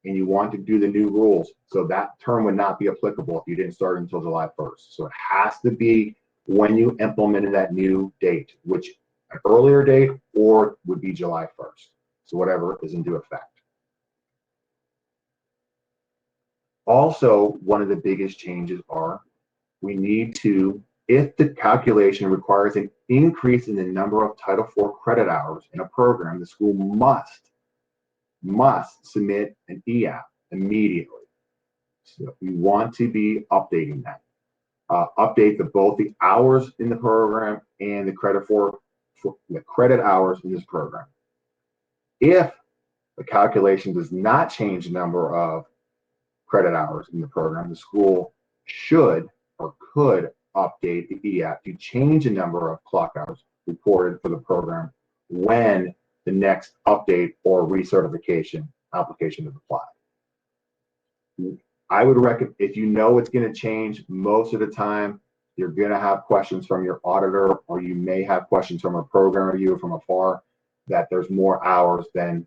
Speaker 3: and you want to do the new rules, so that term would not be applicable if you didn't start until July 1st. So it has to be when you implemented that new date, which an earlier date or would be July 1st. So whatever is into effect. Also, one of the biggest changes are we need to, if the calculation requires an increase in the number of Title IV credit hours in a program, the school must submit an EAP immediately. So we want to be updating that. Update both the hours in the program and the credit hours in this program. If the calculation does not change the number of credit hours in the program, the school should or could update the EAP to change the number of clock hours reported for the program when the next update or recertification application is applied. I would recommend, if you know it's going to change, most of the time you're going to have questions from your auditor, or you may have questions from a program reviewer from afar that there's more hours than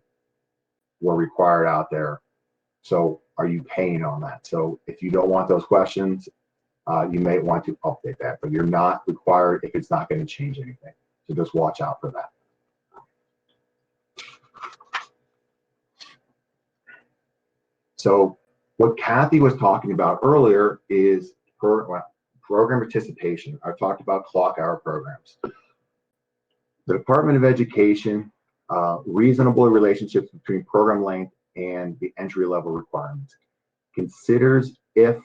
Speaker 3: were required out there. So are you paying on that? So if you don't want those questions, you may want to update that, but you're not required if it's not going to change anything. So just watch out for that. So what Kathy was talking about earlier is program participation. I've talked about clock hour programs. The Department of Education, reasonable relationships between program length and the entry level requirements, considers if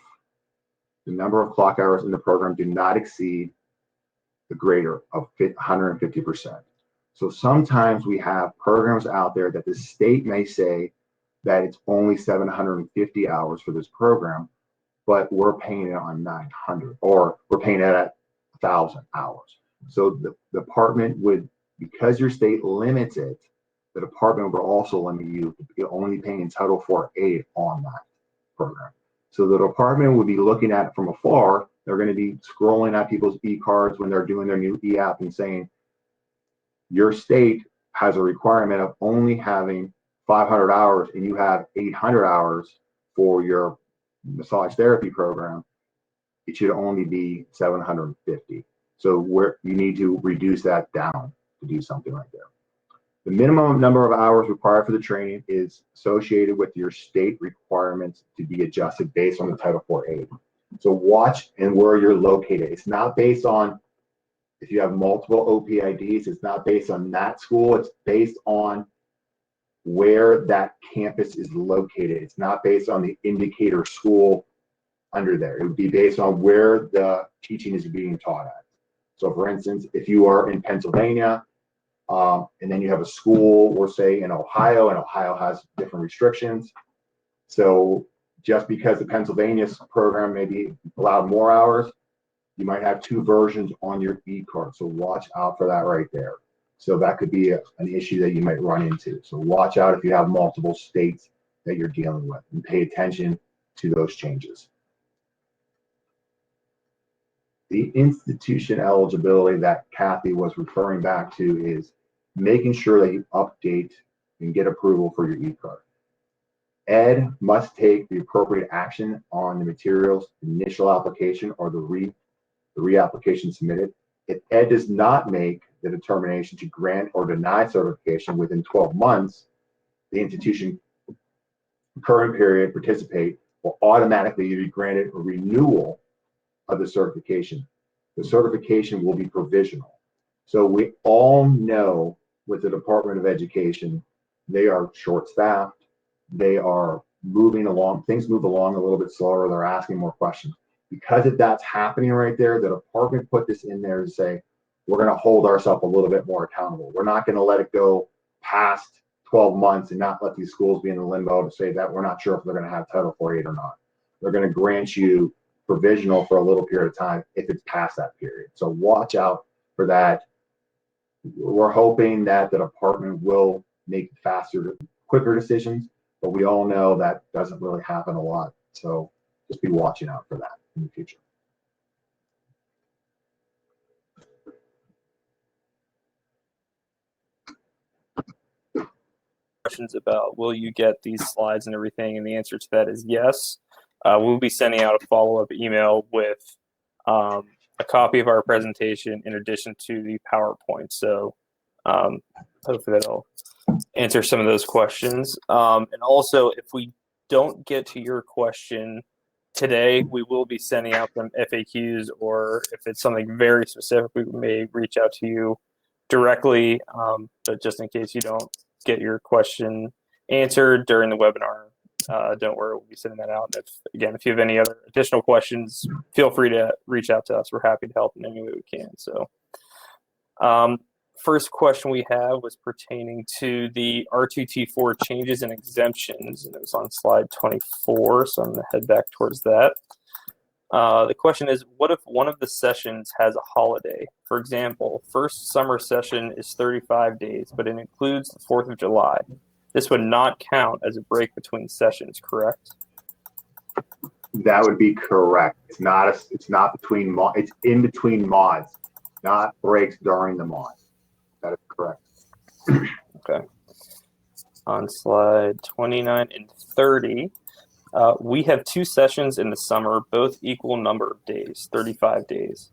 Speaker 3: the number of clock hours in the program do not exceed the greater of 150%. So sometimes we have programs out there that the state may say that it's only 750 hours for this program, but we're paying it on 900, or we're paying it at 1,000 hours. So the department would, because your state limits it, the department would also limit you to only paying Title IV aid on that program. So the department would be looking at it from afar. They're going to be scrolling at people's e-cards when they're doing their new EAP and saying, your state has a requirement of only having 500 hours and you have 800 hours for your massage therapy program. It should only be 750. So you need to reduce that down to do something like that. The minimum number of hours required for the training is associated with your state requirements to be adjusted based on the Title IV aid. So watch and where you're located. It's not based on if you have multiple OPIDs. It's not based on that school. It's based on where that campus is located. It's not based on the indicator school under there. It would be based on where the teaching is being taught at. So for instance, if you are in Pennsylvania, and then you have a school, or say in Ohio, and Ohio has different restrictions. So just because the Pennsylvania program may be allowed more hours, you might have two versions on your e-card. So watch out for that right there. So that could be an issue that you might run into. So watch out if you have multiple states that you're dealing with, and pay attention to those changes. The institution eligibility that Kathy was referring back to is making sure that you update and get approval for your e-card. Ed must take the appropriate action on the materials initial application or the reapplication submitted. If Ed does not make the determination to grant or deny certification within 12 months, the institution current period participate will automatically be granted a renewal of the certification. The certification will be provisional. So we all know with the Department of Education, they are short-staffed. They are moving along. Things move along a little bit slower. They're asking more questions. Because if that's happening right there, the department put this in there to say, we're going to hold ourselves a little bit more accountable. We're not going to let it go past 12 months and not let these schools be in the limbo to say that we're not sure if they're going to have Title IV aid or not. They're going to grant you provisional for a little period of time if it's past that period. So watch out for that. We're hoping that the department will make faster, quicker decisions, but we all know that doesn't really happen a lot. So just be watching out for that in the future.
Speaker 1: Questions about will you get these slides and everything, and the answer to that is yes. We'll be sending out a follow-up email with a copy of our presentation in addition to the PowerPoint. So hopefully that'll answer some of those questions. And also, if we don't get to your question today, we will be sending out some FAQs, or if it's something very specific, we may reach out to you directly. But just in case you don't get your question answered during the webinar, don't worry, we'll be sending that out. And if you have any other additional questions, feel free to reach out to us. We're happy to help in any way we can. So first question we have was pertaining to the R2T4 changes and exemptions, and it was on slide 24, so I'm going to head back towards that. The question is, what if one of the sessions has a holiday? For example, first summer session is 35 days, but it includes the 4th of July. This would not count as a break between sessions, correct?
Speaker 3: That would be correct. It's not between mods. It's in between mods, not breaks during the mod. That is correct.
Speaker 1: Okay. On slide 29 and 30, we have 2 sessions in the summer, both equal number of days, 35 days.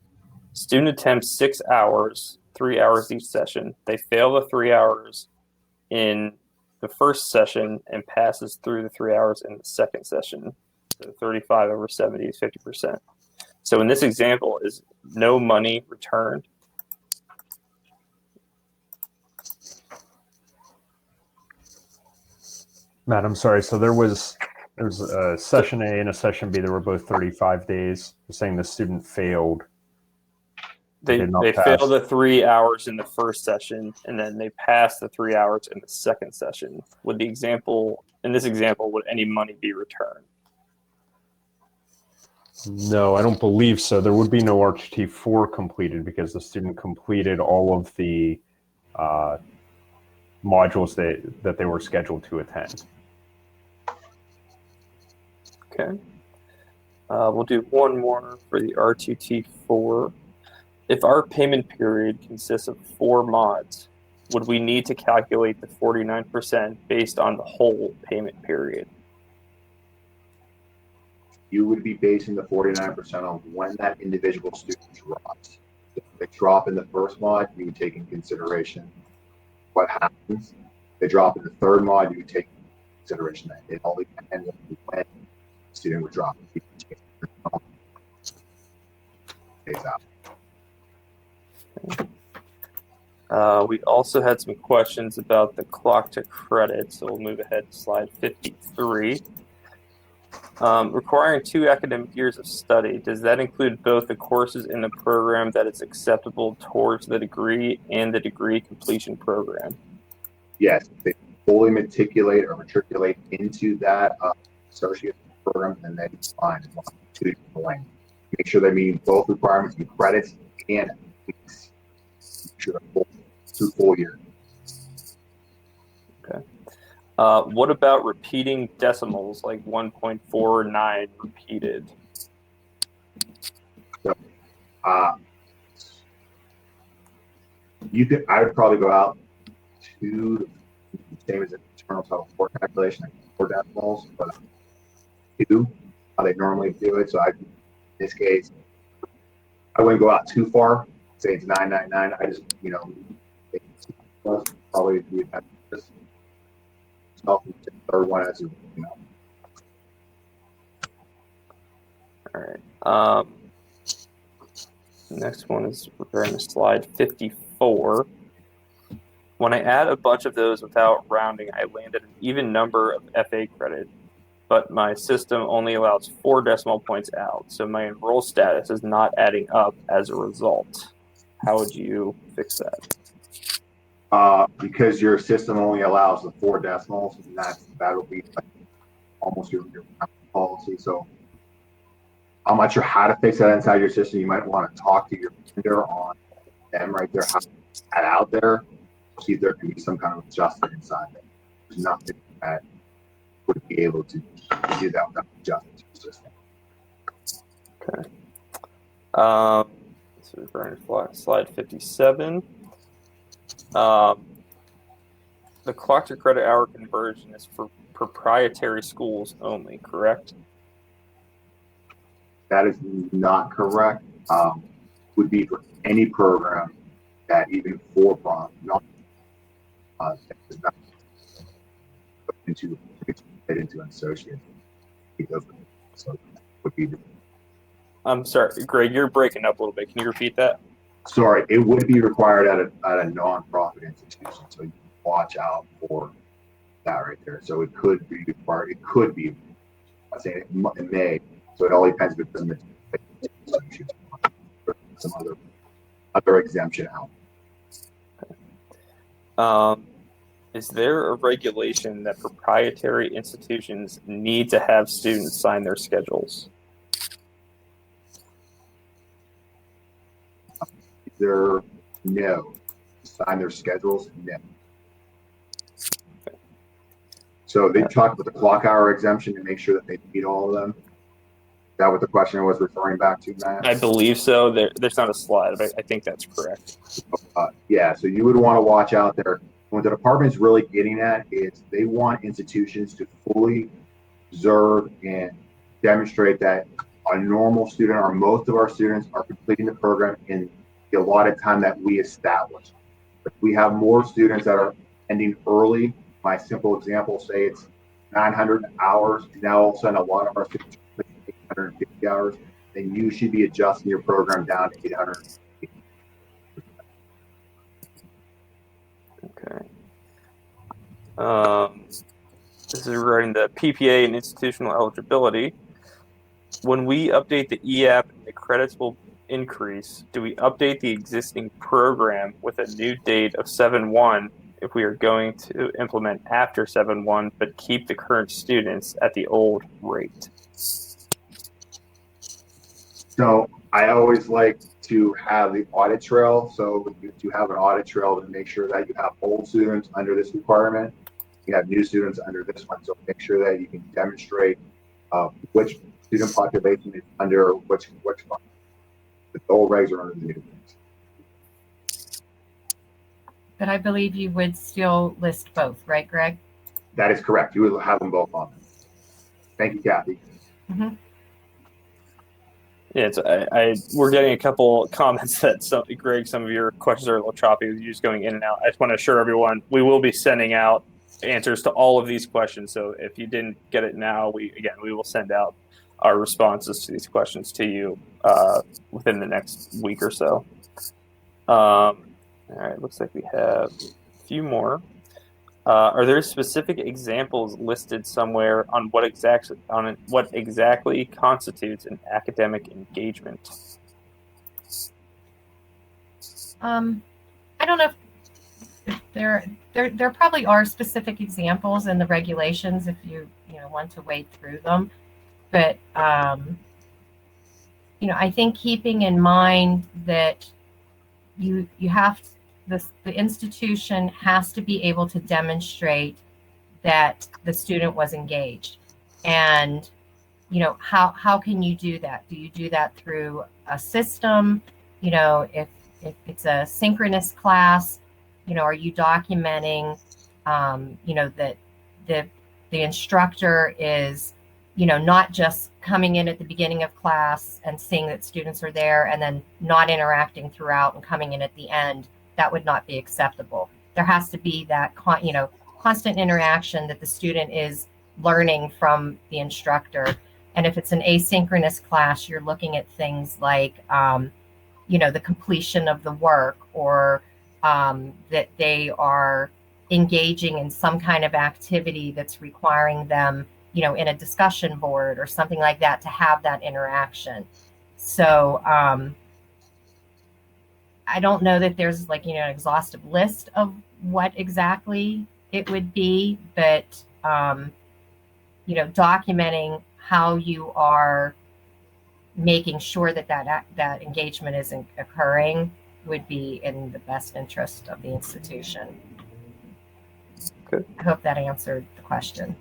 Speaker 1: Student attempts 6 hours, 3 hours each session. They fail the 3 hours in the first session and passes through the 3 hours in the second session. So 35 over 70 is 50%. So in this example, is no money returned?
Speaker 4: Matt, I'm sorry. So there's a session A and a session B that were both 35 days. You're saying the student failed.
Speaker 1: They failed the 3 hours in the first session, and then they passed the 3 hours in the second session. In this example, would any money be returned?
Speaker 4: No, I don't believe so. There would be no RTT4 completed because the student completed all of the modules that they were scheduled to attend.
Speaker 1: Okay. We'll do one more for the R2T4. If our payment period consists of 4 mods, would we need to calculate the 49% based on the whole payment period?
Speaker 3: You would be basing the 49% on when that individual student drops. If they drop in the first mod, you would take in consideration what happens. They drop in the third mod, you take into consideration that it all depends on when the student would drop.
Speaker 1: We also had some questions about the clock to credit, so we'll move ahead to slide 53. Requiring 2 academic years of study, does that include both the courses in the program that is acceptable towards the degree and the degree completion program?
Speaker 3: Yes, they fully matriculate or matriculate into that associate program, and then it's fine as long as 2 different lengths. Make sure they meet both requirements in credits and weeks. Make sure they're 2 full years.
Speaker 1: Okay. What about repeating decimals like 1.49 repeated?
Speaker 3: So, I would probably go out to the same as an internal total 4 calculation, like 4 decimals, but 2, how they normally do it. So in this case, I wouldn't go out too far. Say it's 999. I just, probably be just the third one as
Speaker 1: All right. Next one is regarding slide 54. When I add a bunch of those without rounding, I land at an even number of FA credit, but my system only allows 4 decimal points out, so my enroll status is not adding up as a result. How would you fix that?
Speaker 3: because your system only allows the 4 decimals, and that'll be like almost your policy. So I'm not sure how to fix that inside your system. You might want to talk to your vendor on them right there, how to add out there, see if there can be some kind of adjustment inside there. There's nothing that would be able to do that without adjusting to the system.
Speaker 1: Okay. So referring to slide 57. The clock to credit hour conversion is for proprietary schools only, correct?
Speaker 3: That is not correct. Would be for any program that even for-profit, not does not put into an associate. So would be.
Speaker 1: I'm sorry, Greg, you're breaking up a little bit. Can you repeat that?
Speaker 3: Sorry, it would be required at a nonprofit institution. So you watch out for that right there. So it could be required. It could be. I'm saying it may. So it all depends if it's some other exemption out.
Speaker 1: Is there a regulation that proprietary institutions need to have students sign their schedules?
Speaker 3: No. Sign their schedules? No. So they talked about the clock hour exemption to make sure that they meet all of them. Is that what the question was referring back to, Matt?
Speaker 1: I believe so. There's not a slide, but I think that's correct.
Speaker 3: Yeah, so you would want to watch out there. What the department is really getting at is they want institutions to fully observe and demonstrate that a normal student or most of our students are completing the program in the allotted time that we establish. If we have more students that are ending early, my simple example, say it's 900 hours, now all of a sudden a lot of our students are 850 hours, then you should be adjusting your program down to 800.
Speaker 1: Okay. This is regarding the PPA and institutional eligibility. When we update the EAP, the credits will increase. Do we update the existing program with a new date of 7/1 if we are going to implement after 7/1, but keep the current students at the old rate?
Speaker 3: So I always like to have the audit trail. So you have an audit trail to make sure that you have old students under this requirement, you have new students under this one. So make sure that you can demonstrate which student population is under which one. The old regs are under the new regs.
Speaker 2: But I believe you would still list both, right, Greg?
Speaker 3: That is correct. You will have them both on. Thank you, Kathy.
Speaker 2: Mm-hmm.
Speaker 1: Yeah, we're getting a couple comments that Greg, some of your questions are a little choppy with you just going in and out. I just want to assure everyone we will be sending out answers to all of these questions. So if you didn't get it now, we will send out our responses to these questions to you within the next week or so. All right, looks like we have a few more. Are there specific examples listed somewhere on what exactly constitutes an academic engagement?
Speaker 2: I don't know if there probably are specific examples in the regulations if you want to wade through them, but I think keeping in mind that you have the institution has to be able to demonstrate that the student was engaged. And how can you do that? Do you do that through a system? If it's a synchronous class, are you documenting that the instructor is not just coming in at the beginning of class and seeing that students are there and then not interacting throughout and coming in at the end? That would not be acceptable. There has to be that constant interaction, that the student is learning from the instructor. And if it's an asynchronous class, you're looking at things like the completion of the work, or that they are engaging in some kind of activity that's requiring them in a discussion board or something like that to have that interaction. So I don't know that there's an exhaustive list of what exactly it would be, but documenting how you are making sure that engagement isn't occurring would be in the best interest of the institution.
Speaker 1: Good.
Speaker 2: I hope that answered the question.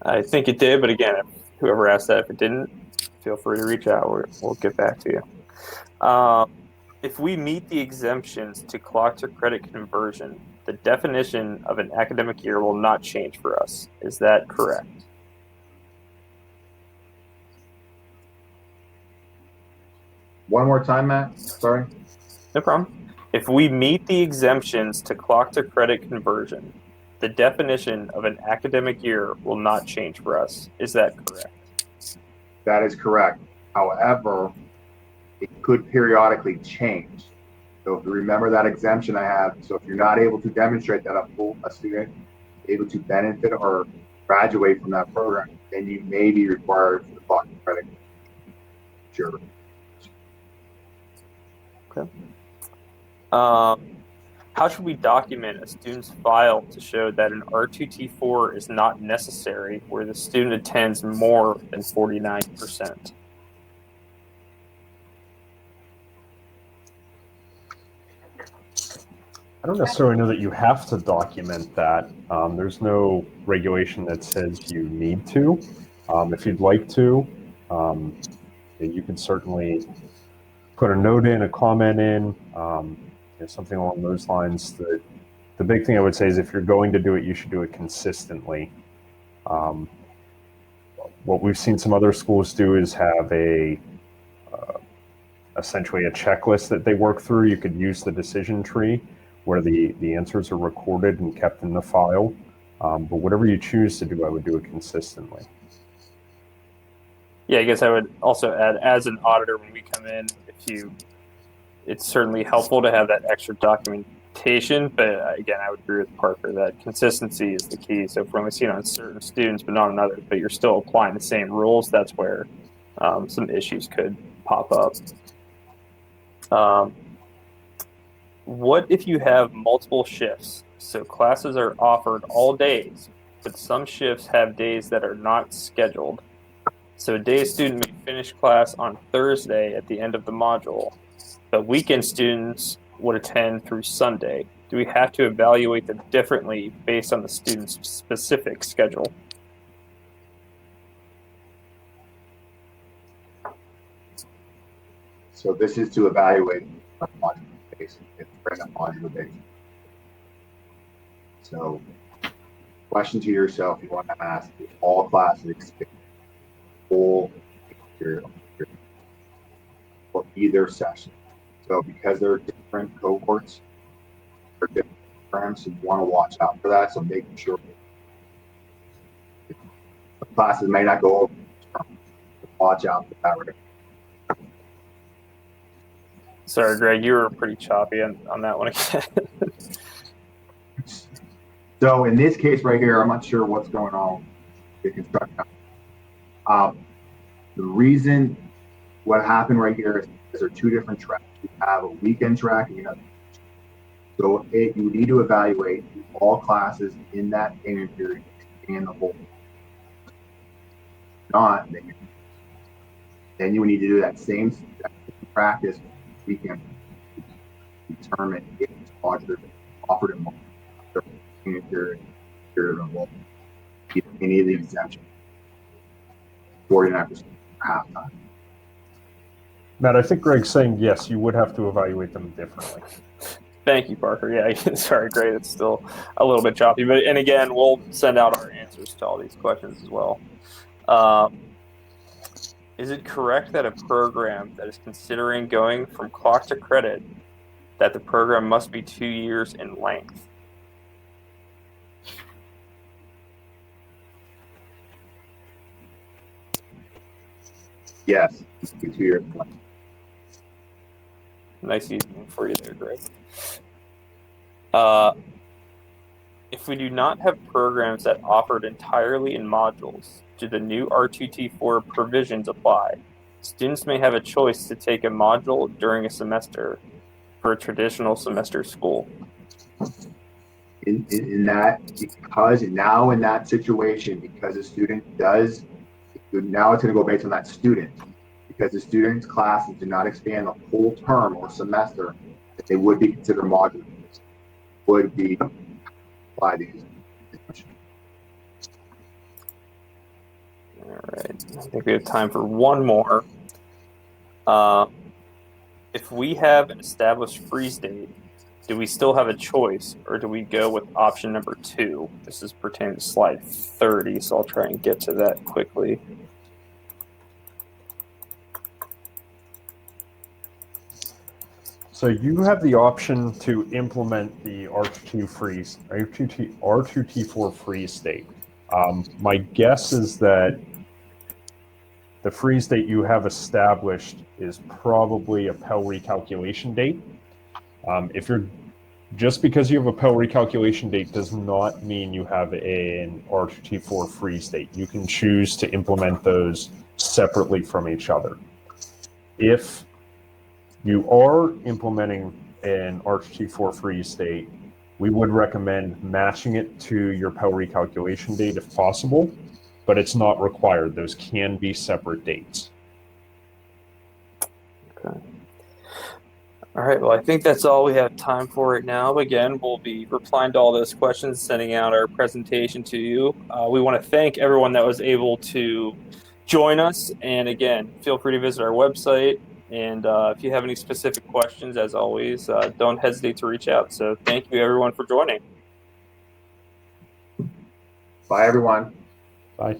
Speaker 1: I think it did, but again, whoever asked that, if it didn't, feel free to reach out. We'll get back to you. If we meet the exemptions to clock to credit conversion, the definition of an academic year will not change for us. Is that correct?
Speaker 3: One more time, Matt. Sorry.
Speaker 1: No problem. If we meet the exemptions to clock to credit conversion, the definition of an academic year will not change for us. Is that correct?
Speaker 3: That is correct. However, it could periodically change. So if you remember that exemption I have, so if you're not able to demonstrate that a student is able to benefit or graduate from that program, then you may be required to clock credit. Sure.
Speaker 1: Okay. How should we document a student's file to show that an R2T4 is not necessary where the student attends more than 49%?
Speaker 4: I don't necessarily know that you have to document that. There's no regulation that says you need to. If you'd like to, you can certainly put a note in, a comment in, something along those lines. The big thing I would say is if you're going to do it, you should do it consistently. What we've seen some other schools do is have essentially a checklist that they work through. You could use the decision tree where the answers are recorded and kept in the file. But whatever you choose to do, I would do it consistently.
Speaker 1: Yeah, I guess I would also add, as an auditor, when we come in, it's certainly helpful to have that extra documentation. But again, I would agree with Parker that consistency is the key. So if we're only seeing on certain students, but not on others, but you're still applying the same rules, that's where some issues could pop up. What if you have multiple shifts? So classes are offered all days, but some shifts have days that are not scheduled. So a day student may finish class on Thursday at the end of the module, but weekend students would attend through Sunday. Do we have to evaluate them differently based on the student's specific schedule?
Speaker 3: So this is to evaluate on a modular basis. It's a modular basis. So question to yourself you want to ask, is all classes expect full material? either session. So because they're different cohorts, they're different programs, so you want to watch out for that. So making sure the classes may not go over, watch out for that. Right?
Speaker 1: Sorry, Greg, you were pretty choppy on that one again.
Speaker 3: So in this case right here, I'm not sure what's going on with the construction. The reason what happened right here is there are two different tracks. You have a weekend track and you have. So you need to evaluate all classes in that payment period and the whole. Not, then you need to do that same practice weekend to determine if it's offered in the payment period of any of the exemptions. 49% halftime.
Speaker 4: Matt, I think Greg's saying yes, you would have to evaluate them differently.
Speaker 1: Thank you, Parker. Yeah, sorry, Greg, it's still a little bit choppy. But and again, we'll send out our answers to all these questions as well. Is it correct that a program that is considering going from clock to credit, that the program must be 2 years in length?
Speaker 3: Yes, 2 years.
Speaker 1: Nice easy one for you there, Greg. If we do not have programs that offered entirely in modules, do the new R2T4 provisions apply? Students may have a choice to take a module during a semester for a traditional semester school.
Speaker 3: In that, because now in that situation, because a student does, now it's going to go based on that student, because the student's classes do not expand the whole term or semester, that they would be considered modular, would be applied these.
Speaker 1: All right, I think we have time for one more. If we have an established freeze date, do we still have a choice, or do we go with option number 2? This is pertaining to slide 30, so I'll try and get to that quickly.
Speaker 4: So you have the option to implement the R2T4 freeze state. My guess is that the freeze date you have established is probably a Pell recalculation date. Just because you have a Pell recalculation date does not mean you have an R2T4 freeze date. You can choose to implement those separately from each other. If you are implementing an R2T4 freeze date, we would recommend matching it to your Pell recalculation date if possible, but it's not required. Those can be separate dates.
Speaker 1: Okay. All right, well, I think that's all we have time for right now. Again, we'll be replying to all those questions, sending out our presentation to you. We want to thank everyone that was able to join us. And again, feel free to visit our website. And if you have any specific questions, as always, don't hesitate to reach out. So thank you, everyone, for joining.
Speaker 3: Bye, everyone.
Speaker 4: Bye.